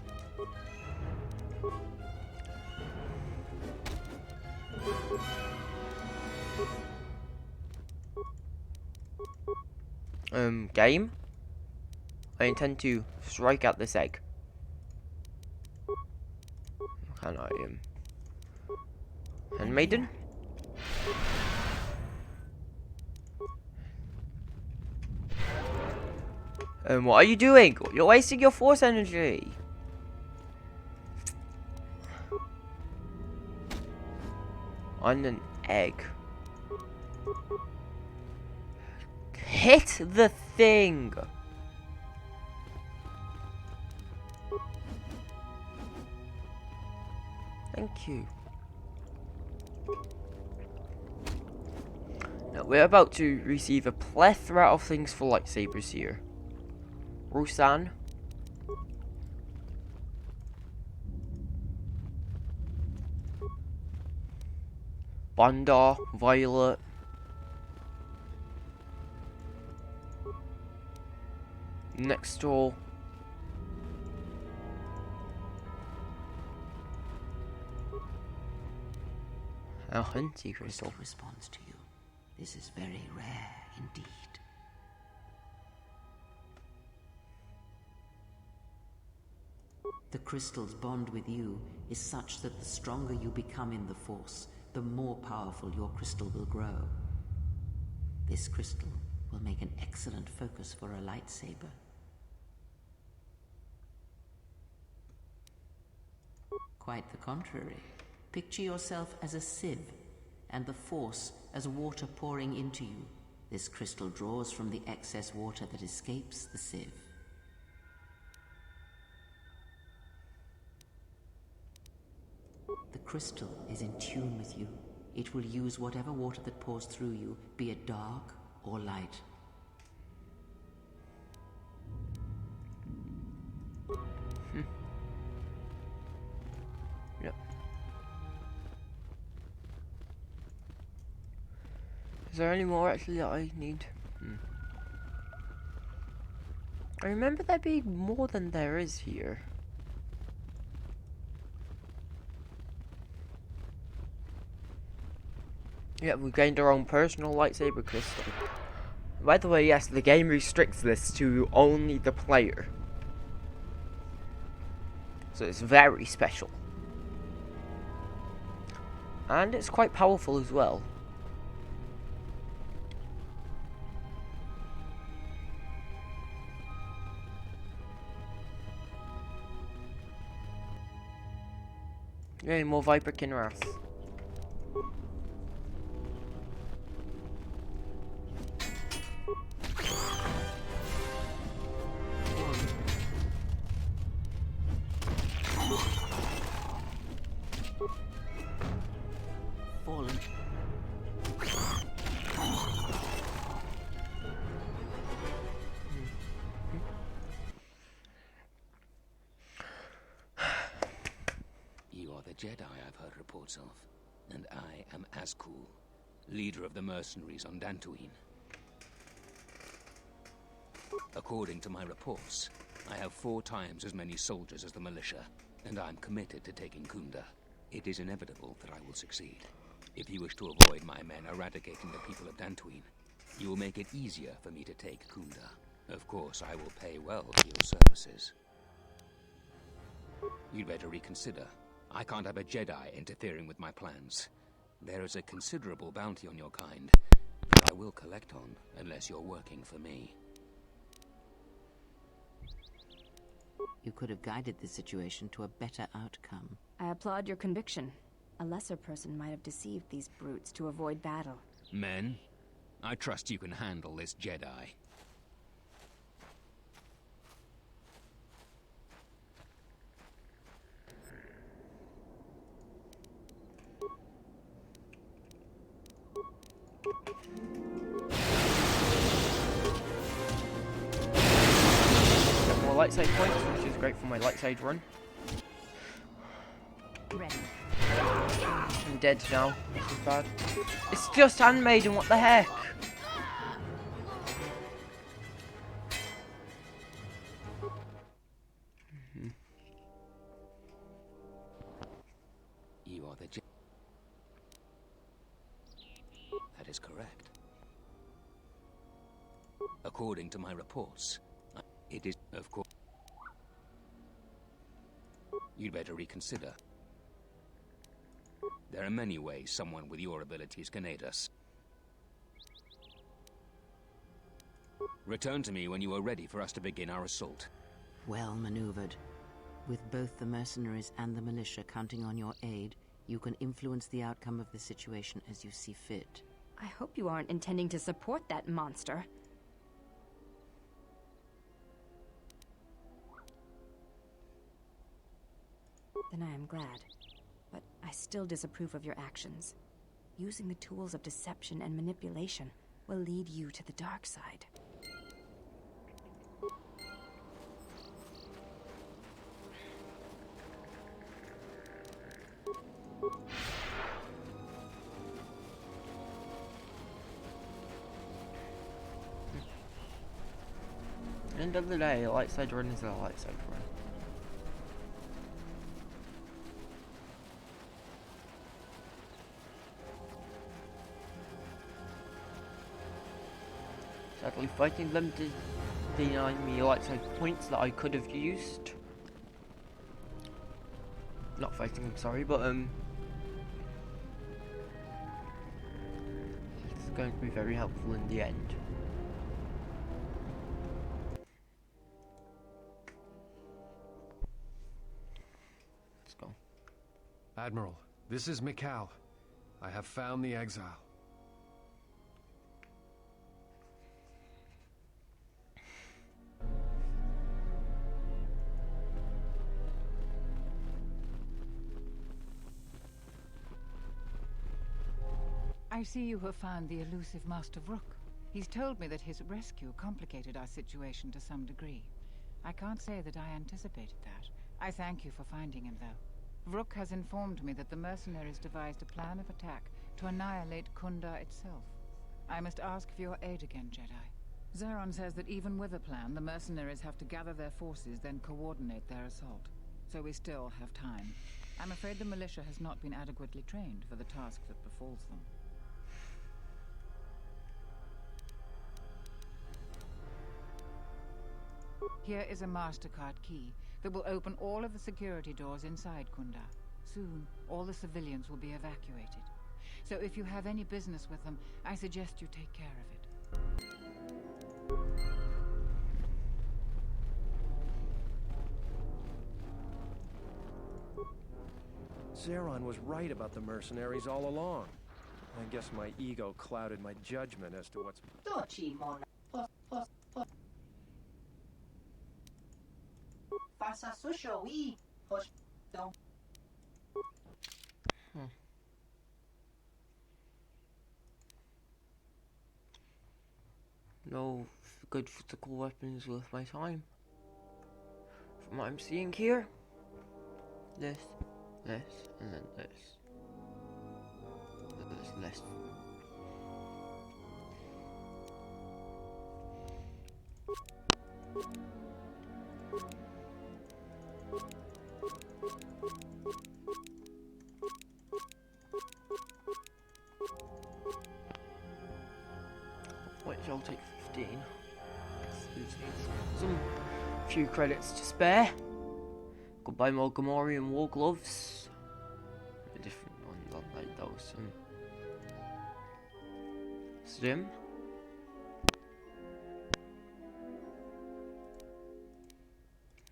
Speaker 1: Game. I intend to strike at this egg. Can I handmaiden? What are you doing? You're wasting your force energy. On an egg. Hit the thing. Thank you. Now we're about to receive a plethora of things for lightsabers here. Rusan. Bandar, Violet. Next door. A hunty crystal.
Speaker 7: Responds to you. This is very rare indeed. The crystal's bond with you is such that the stronger you become in the Force, the more powerful your crystal will grow. This crystal will make an excellent focus for a lightsaber. Quite the contrary. Picture yourself as a sieve, and the Force as water pouring into you. This crystal draws from the excess water that escapes the sieve. The crystal is in tune with you. It will use whatever water that pours through you, be it dark or light.
Speaker 1: Yep. Is there any more actually that I need? I remember there being more than there is here. Yeah, we gained our own personal lightsaber crystal. By the way, yes, the game restricts this to only the player. So it's very special. And it's quite powerful as well. Yay, more Viper Kinrath.
Speaker 7: Fallen.
Speaker 17: You are the Jedi I've heard reports of, and I am Azkul, leader of the mercenaries on Dantooine. According to my reports, I have 4 times as many soldiers as the militia, and I'm committed to taking Kunda. It is inevitable that I will succeed. If you wish to avoid my men eradicating the people of Dantooine, you will make it easier for me to take Kunda. Of course, I will pay well for your services. You'd better reconsider. I can't have a Jedi interfering with my plans. There is a considerable bounty on your kind that I will collect on unless you're working for me.
Speaker 7: You could have guided the situation to a better outcome.
Speaker 4: I applaud your conviction.
Speaker 12: A lesser person might have deceived these brutes to avoid battle.
Speaker 17: Men, I trust you can handle this Jedi.
Speaker 1: Get more light side points, which is great for my light side run.
Speaker 2: Ready.
Speaker 1: I'm dead now. This is bad. It's just handmaiden, what the heck?
Speaker 17: You are the Jedi. That is correct. According to my reports, it is, of course. You'd better reconsider. There are many ways someone with your abilities can aid us. Return to me when you are ready for us to begin our assault.
Speaker 7: Well maneuvered. With both the mercenaries and the militia counting on your aid, you can influence the outcome of the situation as you see fit.
Speaker 12: I hope you aren't intending to support that monster. Then I am glad. But I still disapprove of your actions. Using the tools of deception and manipulation will lead you to the dark side.
Speaker 1: End of the day, a light side run is a light side run. Sadly, fighting them did deny me light side points that I could have used. Not fighting them, sorry, but it's going to be very helpful in the end. Let's go.
Speaker 11: Admiral, this is Mikal. I have found the exile.
Speaker 5: I see you have found the elusive Master Rook. He's told me that his rescue complicated our situation to some degree. I can't say that I anticipated that. I thank you for finding him, though. Rook has informed me that the mercenaries devised a plan of attack to annihilate Kunda itself. I must ask for your aid again, Jedi. Zeron says that even with a plan, the mercenaries have to gather their forces, then coordinate their assault. So we still have time. I'm afraid the militia has not been adequately trained for the task that befalls them. Here is a MasterCard key that will open all of the security doors inside Kunda. Soon, all the civilians will be evacuated. So if you have any business with them, I suggest you take care of it.
Speaker 18: Zeron was right about the mercenaries all along. I guess my ego clouded my judgment as to what's...
Speaker 1: No good physical weapons worth my time. From what I'm seeing here, this, and then this. This. Which I'll take 15. Some few credits to spare. Could buy more Gamorrean war gloves. A different one, not like those. Stim.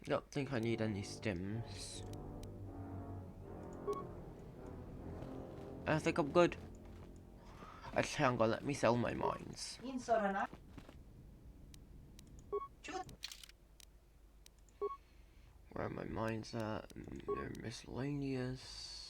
Speaker 1: Don't think I need any stims. I think I'm good. Actually, hang on, let me sell my mines. Where are my mines at? They're miscellaneous.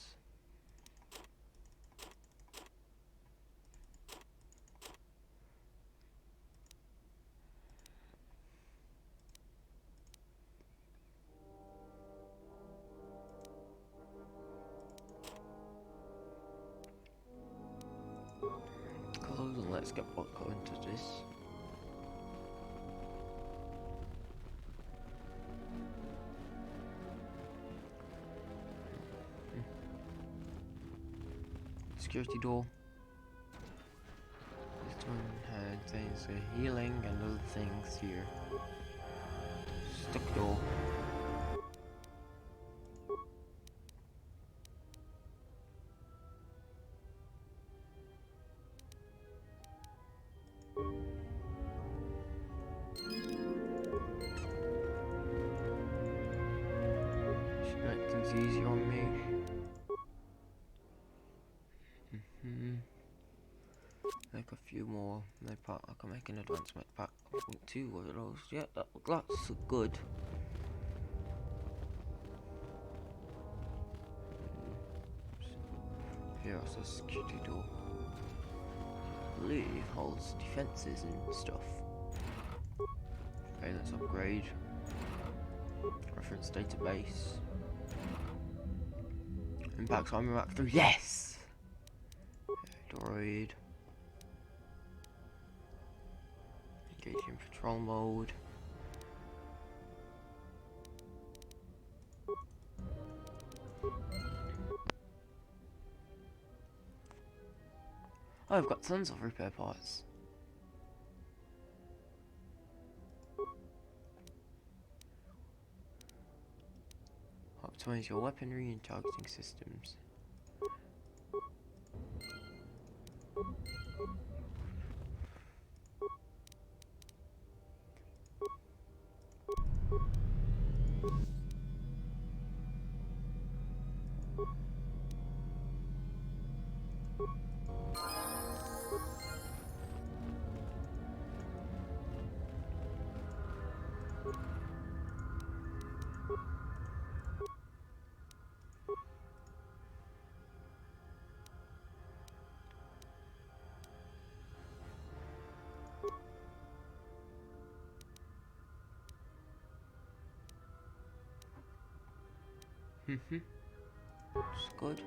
Speaker 1: Close and let's get back into this. Security door. This one had things for healing and other things here. Stuck door. Should make things easier on me. Make a few more med pack. I can make an advanced med pack. I think 2 of those. Yeah, that's good. Here also a security door. I believe holds defenses and stuff. Okay, let's upgrade. Reference database. Impact armor rack 3. Yes! Droid. Engage in patrol mode. Oh, I've got tons of repair parts. Optimize your weaponry and targeting systems. It's good.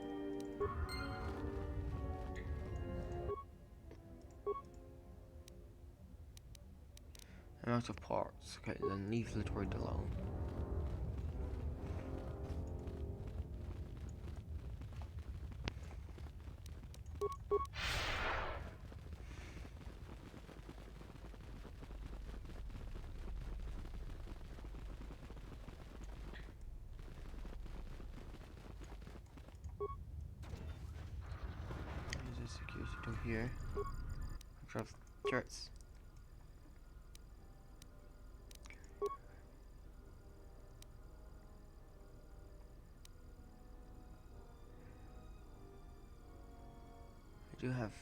Speaker 1: I'm out of parts. Okay, then leave the droid alone. There's a security door here. Drop turrets. I do have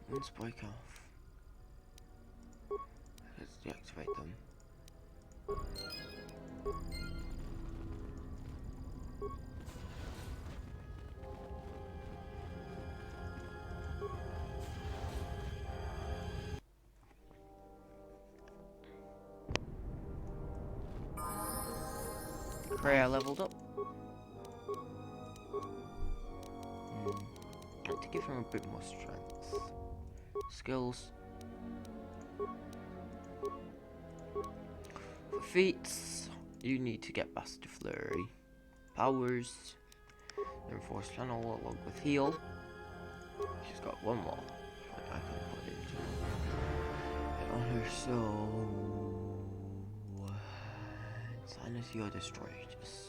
Speaker 1: one spike off. Let's deactivate them. Freya leveled up. I have to give him a bit more strength. Skills. For feats, you need to get Bastard Flurry. Powers. Reinforced channel along with heal. She's got one more. I can put into it on her soul. Sanity or destroy. Just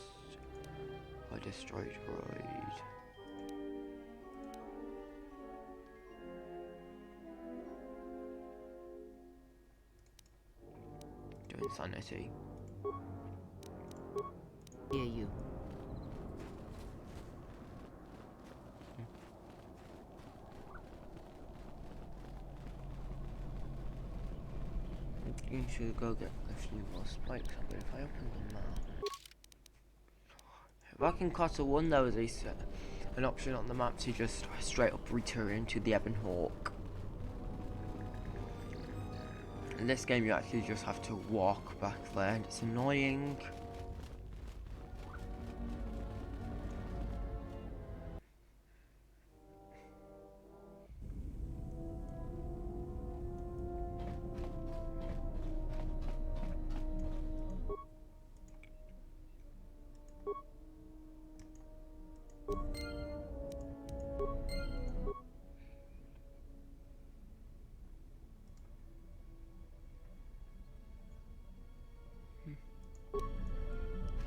Speaker 1: or destroy droid. Doing sanity.
Speaker 7: Hear you.
Speaker 1: You should go get a few more spikes. But if I open the map, back in Kotor 1 there was an option on the map to just straight up return to the Ebon Hawk. In this game you actually just have to walk back there and it's annoying.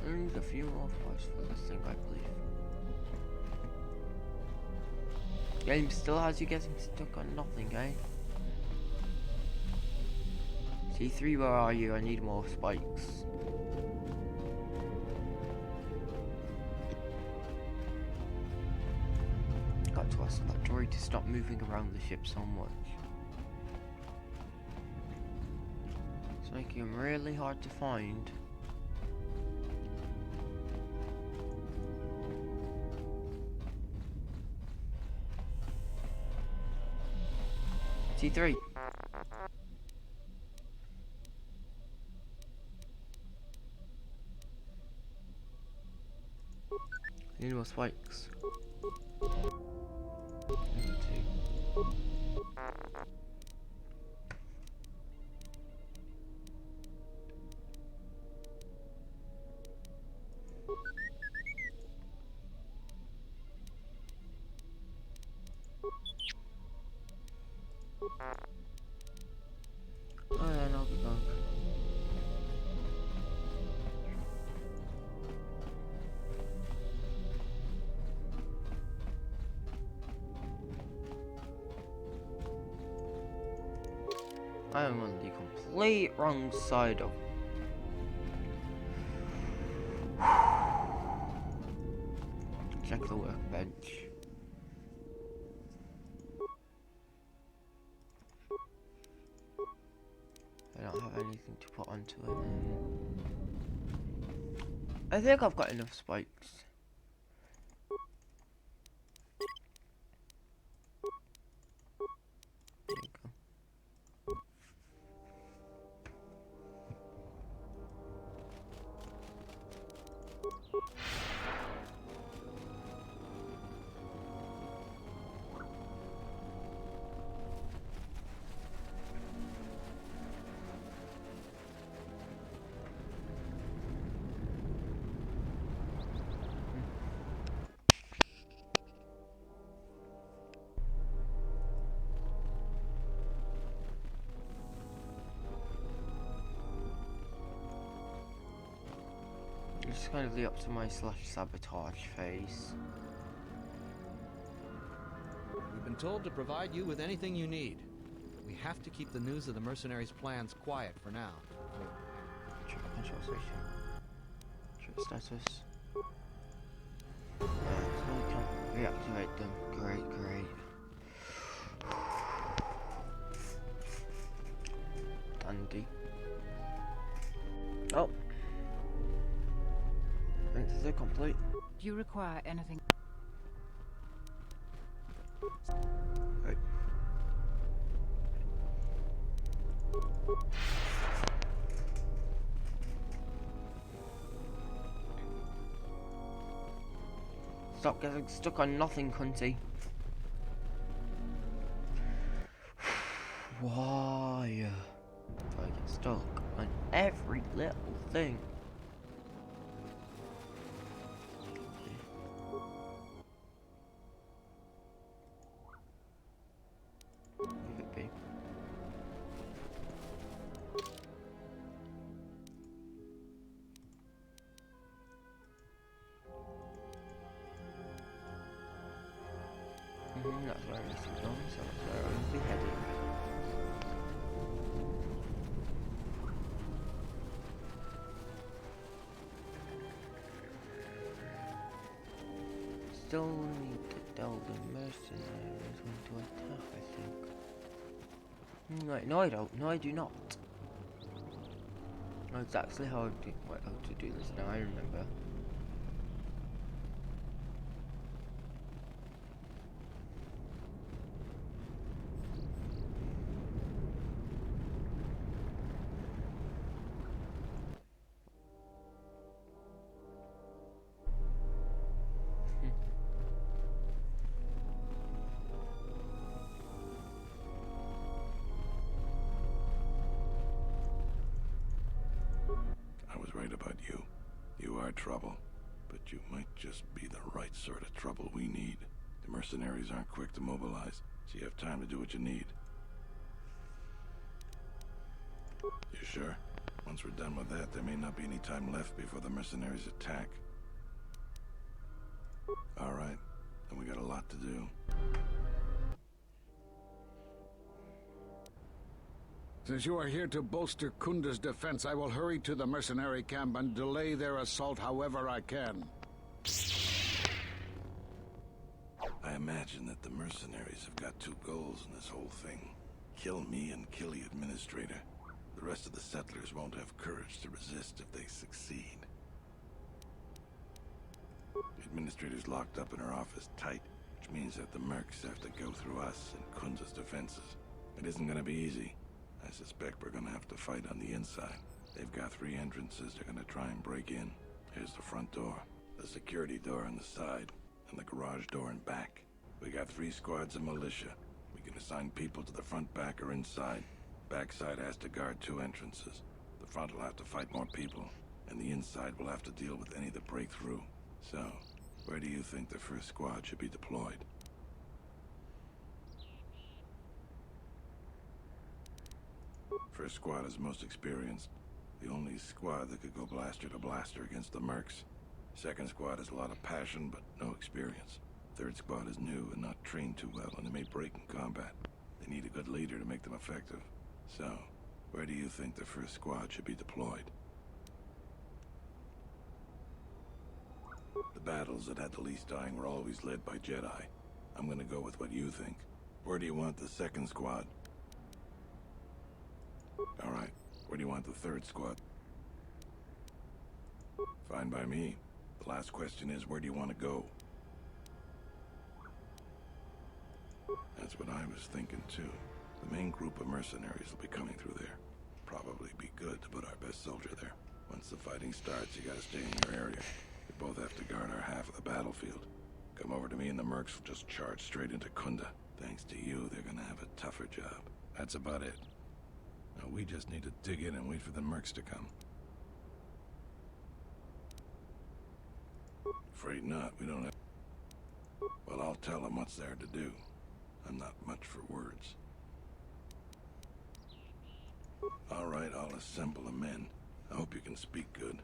Speaker 1: I need a few more parts for this thing, I believe. Game still has you getting stuck on nothing, eh? C3, where are you? I need more spikes. Got to ask that droid to stop moving around the ship so much. It's making him really hard to find. T3. Need more spikes. Oh yeah, no, we're going. I am on the complete wrong side of. Check the workbench. I don't have anything to put onto it. I think I've got enough spikes. There you go. It's kind of the optimize / sabotage phase.
Speaker 19: We've been told to provide you with anything you need. We have to keep the news of the mercenaries' plans quiet for now.
Speaker 1: Check control station. Check status. So we can reactivate them. Great, great. Dandy. Oh. Is it complete?
Speaker 5: Do you require anything?
Speaker 1: Right. Stop getting stuck on nothing, cunty. Why? Do I get stuck on every little thing? Leave it be. That's where I need to go, so that's where I will be heading. Still need to tell the mercenaries when to attack, I think. Right, no I don't. No I do not. know exactly how to do this now, I remember.
Speaker 20: I was right about you. You are trouble, but you might just be the right sort of trouble we need. The mercenaries aren't quick to mobilize, so you have time to do what you need. You sure? Once we're done with that, there may not be any time left before the mercenaries attack. All right, then we got a lot to do.
Speaker 16: Since you are here to bolster Kunda's defense, I will hurry to the mercenary camp and delay their assault however I can.
Speaker 20: I imagine that the mercenaries have got two goals in this whole thing. Kill me and kill the administrator. The rest of the settlers won't have courage to resist if they succeed. The administrator's locked up in her office tight, which means that the mercs have to go through us and Kunda's defenses. It isn't gonna be easy. I suspect we're gonna have to fight on the inside. They've got 3 entrances they're gonna try and break in. Here's the front door, the security door on the side, and the garage door in back. We got 3 squads of militia. We can assign people to the front, back, or inside. Backside has to guard 2 entrances. The front will have to fight more people, and the inside will have to deal with any that break through. So, where do you think the first squad should be deployed? First squad is most experienced. The only squad that could go blaster to blaster against the mercs. Second squad has a lot of passion, but no experience. Third squad is new and not trained too well, and they may break in combat. They need a good leader to make them effective. So, where do you think the first squad should be deployed? The battles that had the least dying were always led by Jedi. I'm gonna go with what you think. Where do you want the second squad? All right, where do you want the third squad? Fine by me. The last question is, where do you want to go? That's what I was thinking too. The main group of mercenaries will be coming through there. Probably be good to put our best soldier there. Once the fighting starts, you gotta stay in your area. We both have to guard our half of the battlefield. Come over to me and the mercs will just charge straight into Kunda. Thanks to you, they're gonna have a tougher job. That's about it. Now, we just need to dig in and wait for the mercs to come. Afraid not. We don't have... Well, I'll tell them what's there to do. I'm not much for words. All right, I'll assemble the men. I hope you can speak good.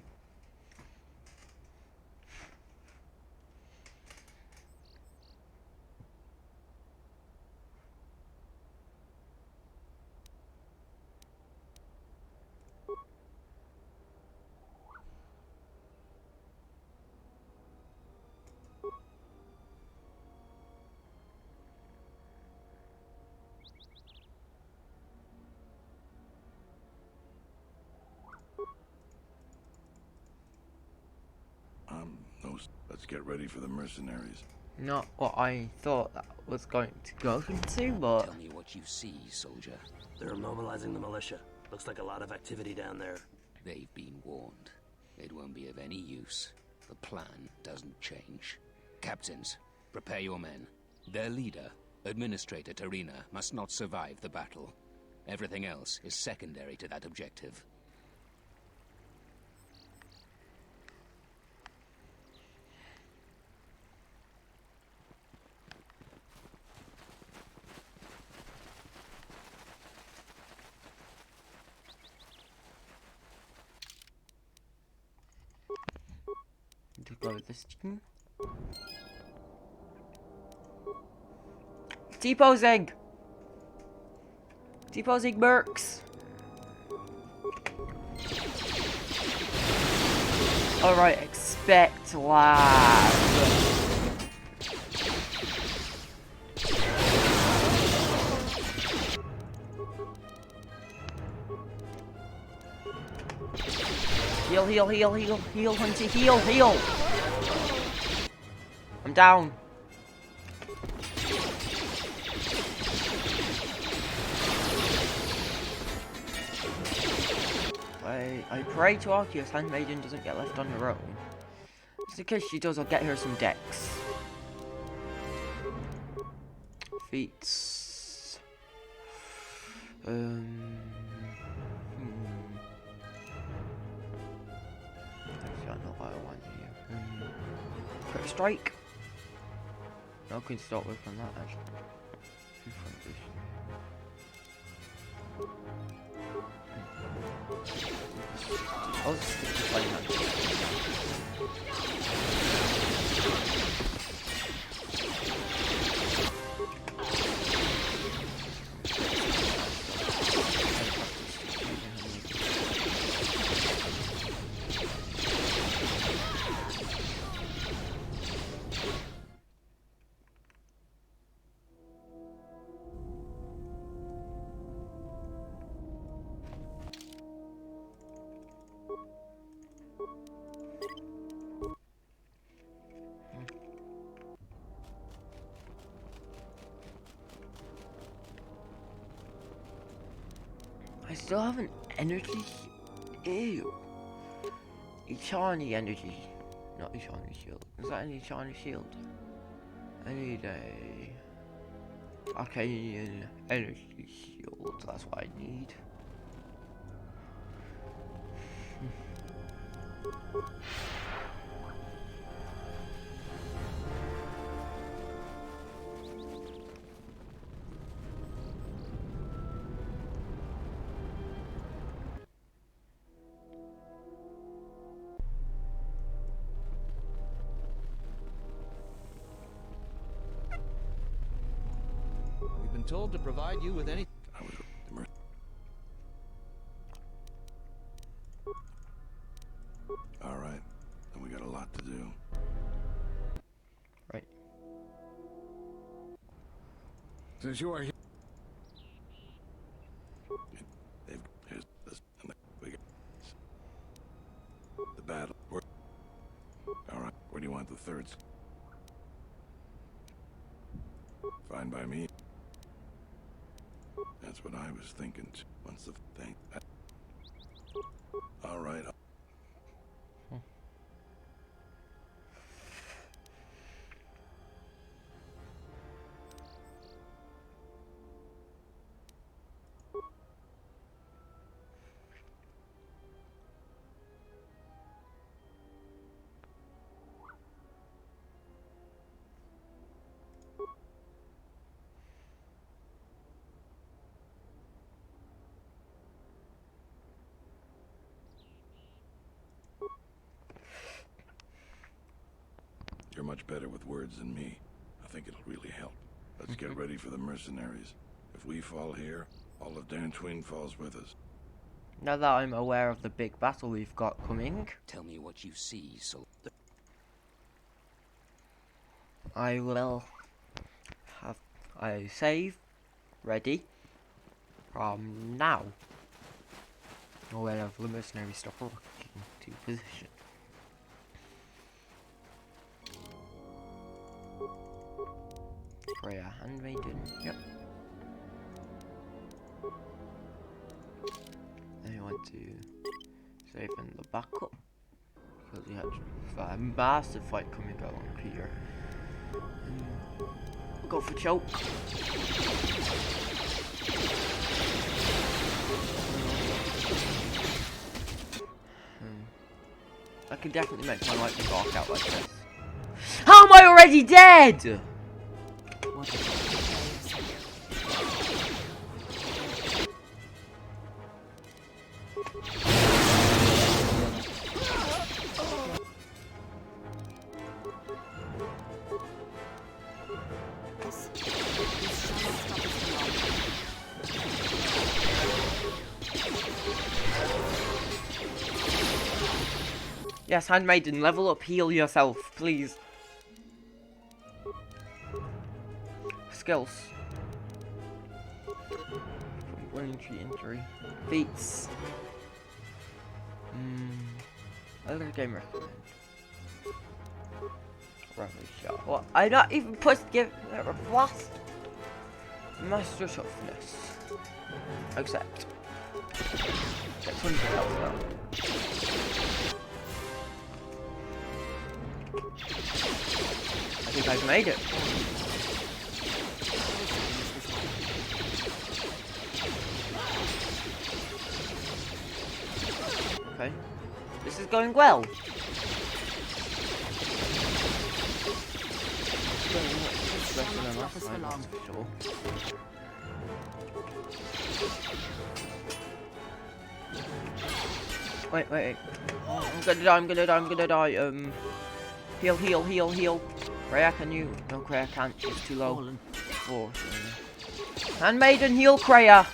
Speaker 20: Let's get ready for the mercenaries.
Speaker 1: Not what I thought that was going to go into, but...
Speaker 17: Tell me what you see, soldier.
Speaker 21: They're mobilizing the militia. Looks like a lot of activity down there.
Speaker 17: They've been warned. It won't be of any use. The plan doesn't change. Captains, prepare your men. Their leader, Administrator Tarina, must not survive the battle. Everything else is secondary to that objective.
Speaker 1: To go with this chicken. Deposing! Deposing mercs! Alright, expect lag. Heal, heal, heal, heal, heal, Hunty, heal, heal! I'm down. I pray to Arceus handmaiden doesn't get left on her own. Just in case she does, I'll get her some decks. Feats. Actually, I know what I want here. Crit strike. I can start with on that actually. I'll just stick to playing that. I still have an energy. Ew. Echani energy. Not Echani shield. Is that an Echani shield? I need a Arcanian energy shield. That's what I need.
Speaker 19: Told to provide you with any.
Speaker 20: All right, then we got a lot to do.
Speaker 1: Right.
Speaker 16: Since you are here,
Speaker 20: Here's this, and we got the battle. All right, where do you want the thirds? Fine by me. That's what I was thinking. Once the thing. All right. You're much better with words than me. I think it'll really help. Let's get ready for the mercenaries. If we fall here, all of Dantooine falls with us.
Speaker 1: Now that I'm aware of the big battle we've got coming,
Speaker 17: tell me what you see, so
Speaker 1: I will have a save ready from now. Or whenever the mercenary stop rocking to position. Prayer handmaiden, yep. Then you want to save in the backup because we had a massive fight coming along here. Go for choke. I can definitely make my lightning arc out like this. How am I already dead? What the Yes, handmaiden, level up, heal yourself, please. Skills. One entry. Feats. Other game recommend. Roughly shot. What? I'm not even supposed to give it a blast. Master toughness. Accept. Get 20 health now. I think I've made it. Okay. This is going well. Wait. Oh, I'm gonna die. Heal. Freya, can you? No, Freya can't. She's too low. Oh, handmaiden, heal Freya.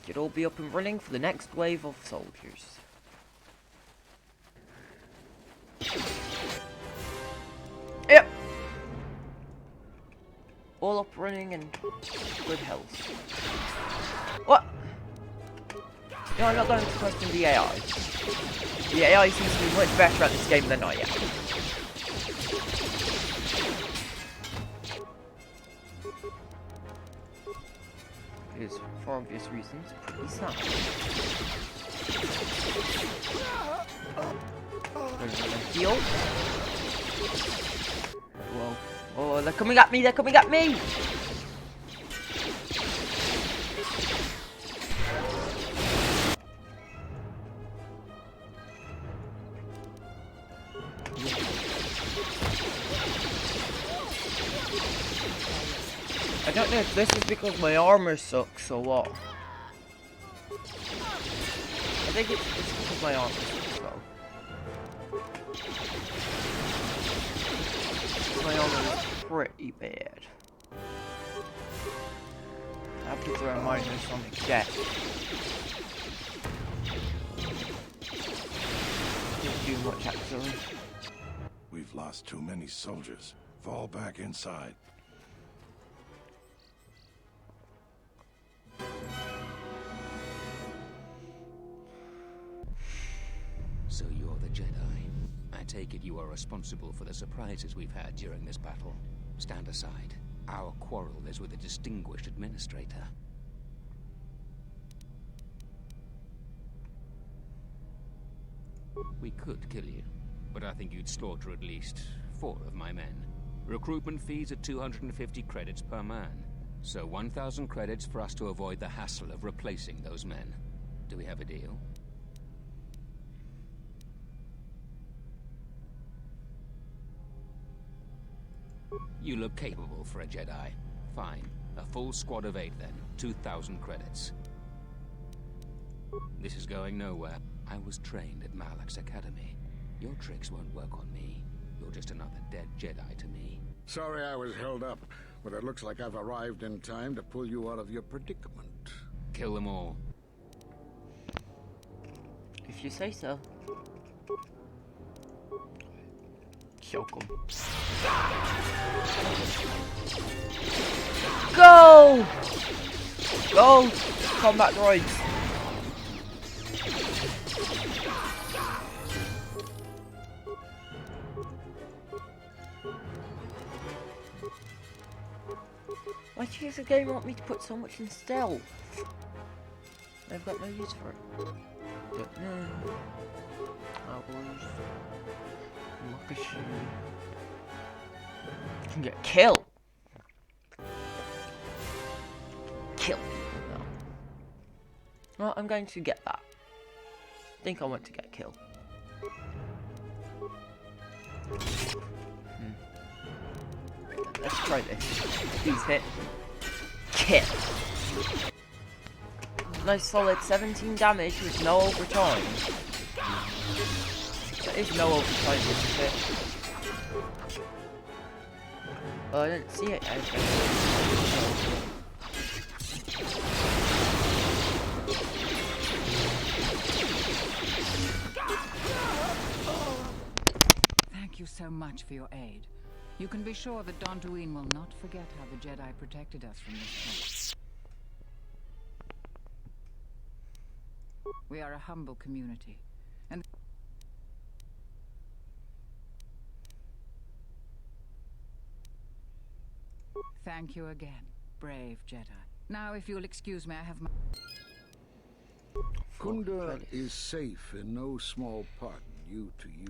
Speaker 1: Should all be up and running for the next wave of soldiers. Yep. All up running and good health. What? No, I'm not going to question the AI. The AI seems to be much better at this game than I am. Is, for obvious reasons, pretty snappy. There's a heal. Whoa. Oh, they're coming at me! I don't know if this is because my armor sucks or what. I think it's because my armor sucks though. My armor is pretty bad. I have to throw a minus on the jet. Didn't do much actually.
Speaker 20: We've lost too many soldiers. Fall back inside.
Speaker 17: So you're the Jedi. I take it you are responsible for the surprises we've had during this battle. Stand aside. Our quarrel is with a distinguished administrator. We could kill you, but I think you'd slaughter at least 4 of my men. Recruitment fees are 250 credits per man. So 1,000 credits for us to avoid the hassle of replacing those men. Do we have a deal? You look capable for a Jedi. Fine. A full squad of 8 then. 2,000 credits. This is going nowhere. I was trained at Malak's Academy. Your tricks won't work on me. You're just another dead Jedi to me.
Speaker 16: Sorry I was held up, but it looks like I've arrived in time to pull you out of your predicament.
Speaker 17: Kill them all.
Speaker 1: If you say so. Choke them. Go! Go! Combat droids. Why does the game want me to put so much in stealth? I've got no use for it. Don't know. Hours. Makashi. You can get killed. Kill people now. Well, I'm going to get that. I think I want to get killed. Let's try this. Please hit. Kill. Nice solid 17 damage with no overtime. There is no overtime, isn't it? Oh, I didn't see it.
Speaker 5: Thank you so much for your aid. You can be sure that Dantooine will not forget how the Jedi protected us from this place. We are a humble community, and thank you again, brave Jedi. Now, if you'll excuse me, I have my...
Speaker 16: Kunda is safe in no small part due to you.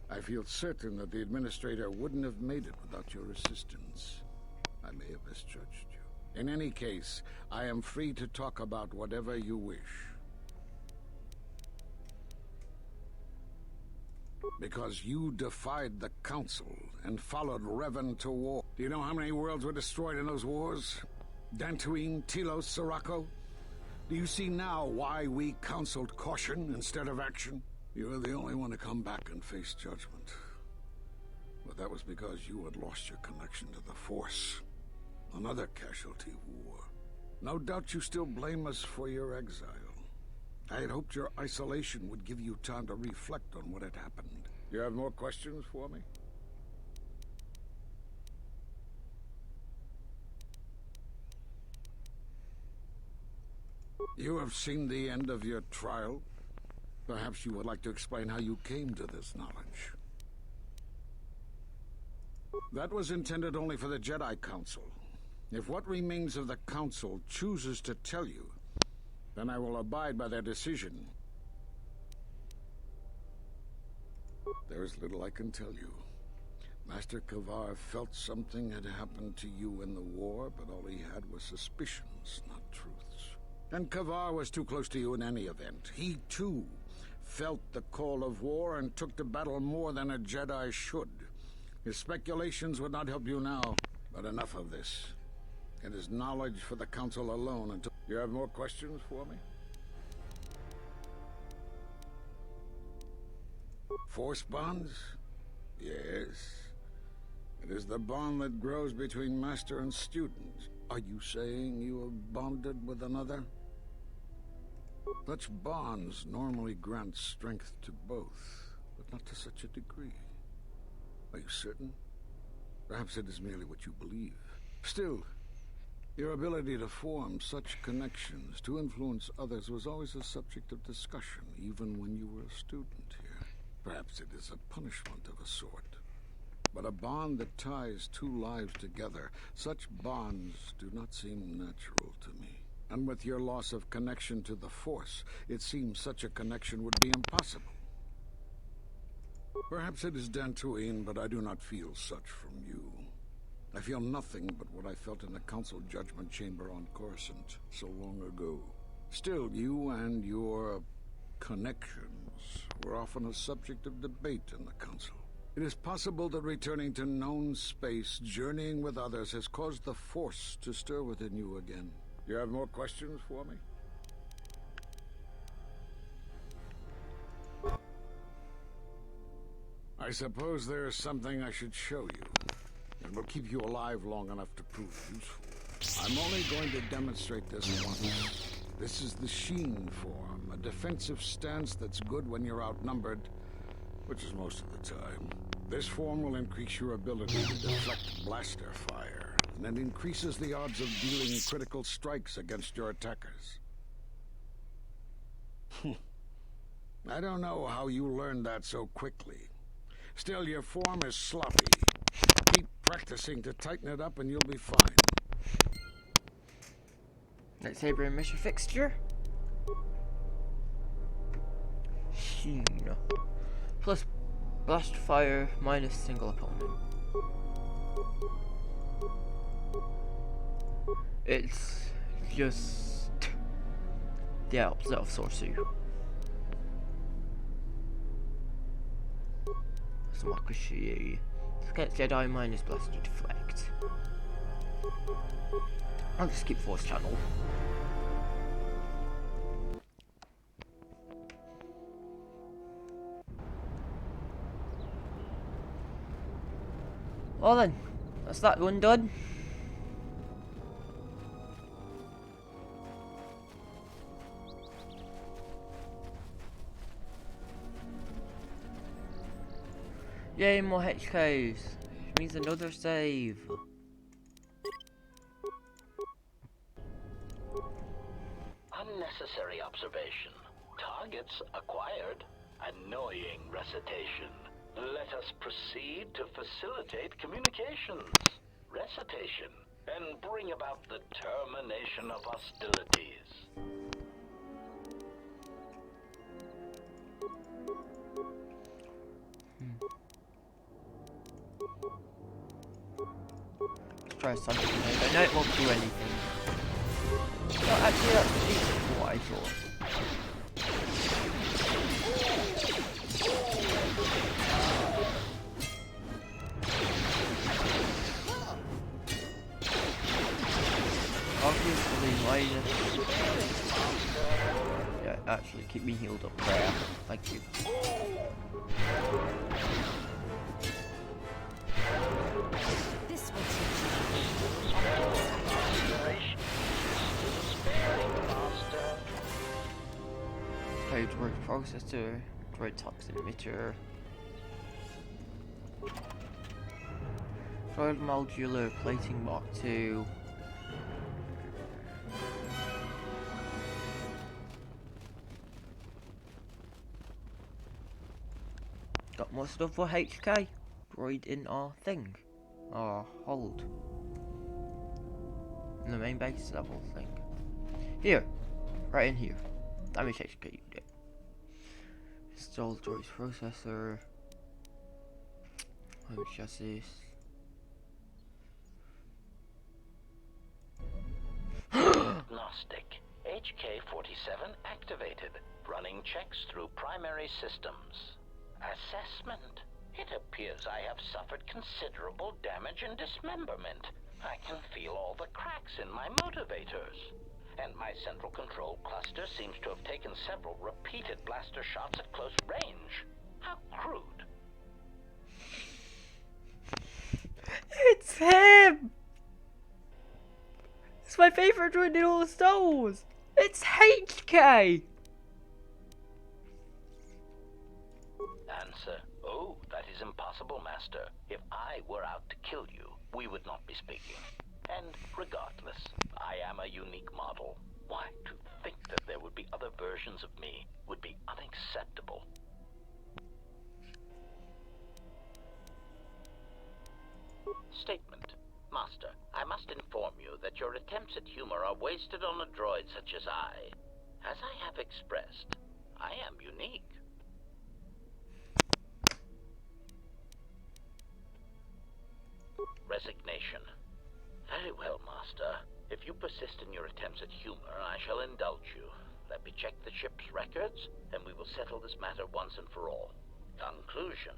Speaker 16: I feel certain that the Administrator wouldn't have made it without your assistance. I may have misjudged you. In any case, I am free to talk about whatever you wish. Because you defied the Council and followed Revan to war. Do you know how many worlds were destroyed in those wars? Dantooine, Telos, Sirocco? Do you see now why we counseled caution instead of action? You were the only one to come back and face judgment. But that was because you had lost your connection to the Force. Another casualty of war. No doubt you still blame us for your exile. I had hoped your isolation would give you time to reflect on what had happened. You have more questions for me? You have seen the end of your trial. Perhaps you would like to explain how you came to this knowledge. That was intended only for the Jedi Council. If what remains of the Council chooses to tell you, then I will abide by their decision. There is little I can tell you. Master Kavar felt something had happened to you in the war, but all he had was suspicions, not truths. And Kavar was too close to you in any event. He, too, felt the call of war and took to battle more than a Jedi should. His speculations would not help you now, but enough of this. It is knowledge for the Council alone until... You have more questions for me? Force bonds? Yes. It is the bond that grows between master and student. Are you saying you have bonded with another? Such bonds normally grant strength to both, but not to such a degree. Are you certain? Perhaps it is merely what you believe. Still, your ability to form such connections, to influence others, was always a subject of discussion, even when you were a student here. Perhaps it is a punishment of a sort. But a bond that ties two lives together, such bonds do not seem natural to me. And with your loss of connection to the Force, it seems such a connection would be impossible. Perhaps it is Dantooine, but I do not feel such from you. I feel nothing but what I felt in the Council Judgment Chamber on Coruscant so long ago. Still, you and your connections were often a subject of debate in the Council. It is possible that returning to known space, journeying with others, has caused the Force to stir within you again. You have more questions for me? I suppose there is something I should show you. It will keep you alive long enough to prove useful. I'm only going to demonstrate this once. This is the Sheen form, a defensive stance that's good when you're outnumbered, which is most of the time. This form will increase your ability to deflect blaster fire, and it increases the odds of dealing critical strikes against your attackers. I don't know how you learned that so quickly. Still, your form is sloppy. Keep practicing to tighten it up and you'll be fine.
Speaker 1: Lightsaber and mission fixture. Sheen. Plus blast fire minus single opponent. It's just the opposite of sorcery. Democracy. Get Jedi minus blaster deflect. I'll just keep force channel. Well then, that's that one done. Yay, more HKs. Which means another save.
Speaker 8: Unnecessary observation. Targets acquired. Annoying recitation. Let us proceed to facilitate communications. Recitation. And bring about the termination of hostilities.
Speaker 1: Let's try something new. I know it won't do anything. No, actually that's decent for what I thought. Obviously minus. Yeah, actually keep me healed up there. Thank you.
Speaker 12: This will teach
Speaker 1: Okay, droid processor, droid toxin emitter. Droid modular plating Mark 2. Got more stuff for HK. Droid in our thing. Our hold. In the main base level thing. Here. Right in here. Let me HK you it. Install droid's processor. Home chassis.
Speaker 8: Agnostic. HK-47 activated. Running checks through primary systems. Assessment. It appears I have suffered considerable damage and dismemberment. I can feel all the cracks in my motivators. And my central control cluster seems to have taken several repeated blaster shots at close range. How crude.
Speaker 1: It's him! It's my favorite droid in all the Star Wars! It's HK!
Speaker 8: Answer. Oh, that is impossible, Master. If I were out to kill you, we would not be speaking. And regardless, I am a unique model. Why, to think that there would be other versions of me would be unacceptable. Statement. Master, I must inform you that your attempts at humor are wasted on a droid such as I. As I have expressed, I am unique. Resignation. Very well, Master. If you persist in your attempts at humor, I shall indulge you. Let me check the ship's records, and we will settle this matter once and for all. Conclusion.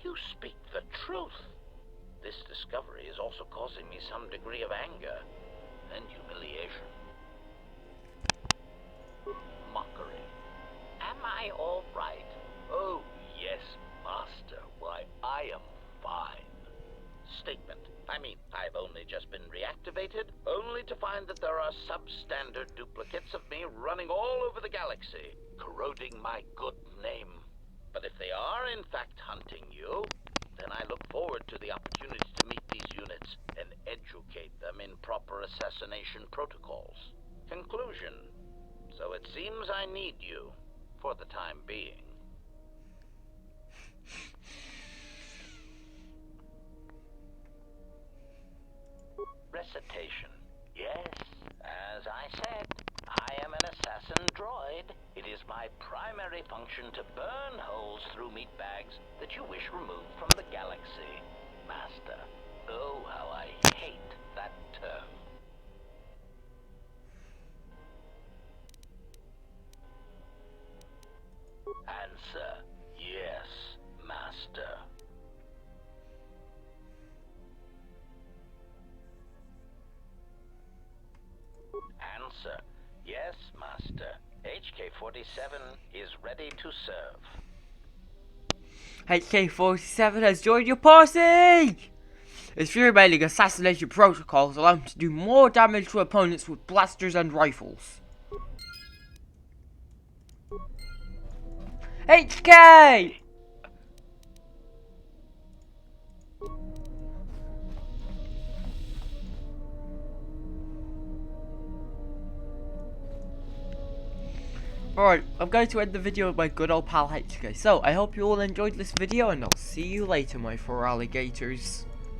Speaker 8: You speak the truth. This discovery is also causing me some degree of anger and humiliation. Mockery. Am I all right? Oh, yes, Master. Why, I am fine. Statement. I mean, I've only just been reactivated, only to find that there are substandard duplicates of me running all over the galaxy, corroding my good name. But if they are in fact hunting you, then I look forward to the opportunity to meet these units and educate them in proper assassination protocols. Conclusion. So it seems I need you, for the time being. Recitation. Yes, as I said, I am an assassin droid. It is my primary function to burn holes through meat bags that you wish removed from the galaxy. Master, oh, how I hate that term. Answer. Yes, Master. Answer. Yes, Master. HK-47 is ready to serve.
Speaker 1: HK-47 has joined your party! Its fury-baiting assassination protocols allow him to do more damage to opponents with blasters and rifles. HK! Alright, I'm going to end the video with my good old pal HK. So, I hope you all enjoyed this video, and I'll see you later, my 4 alligators.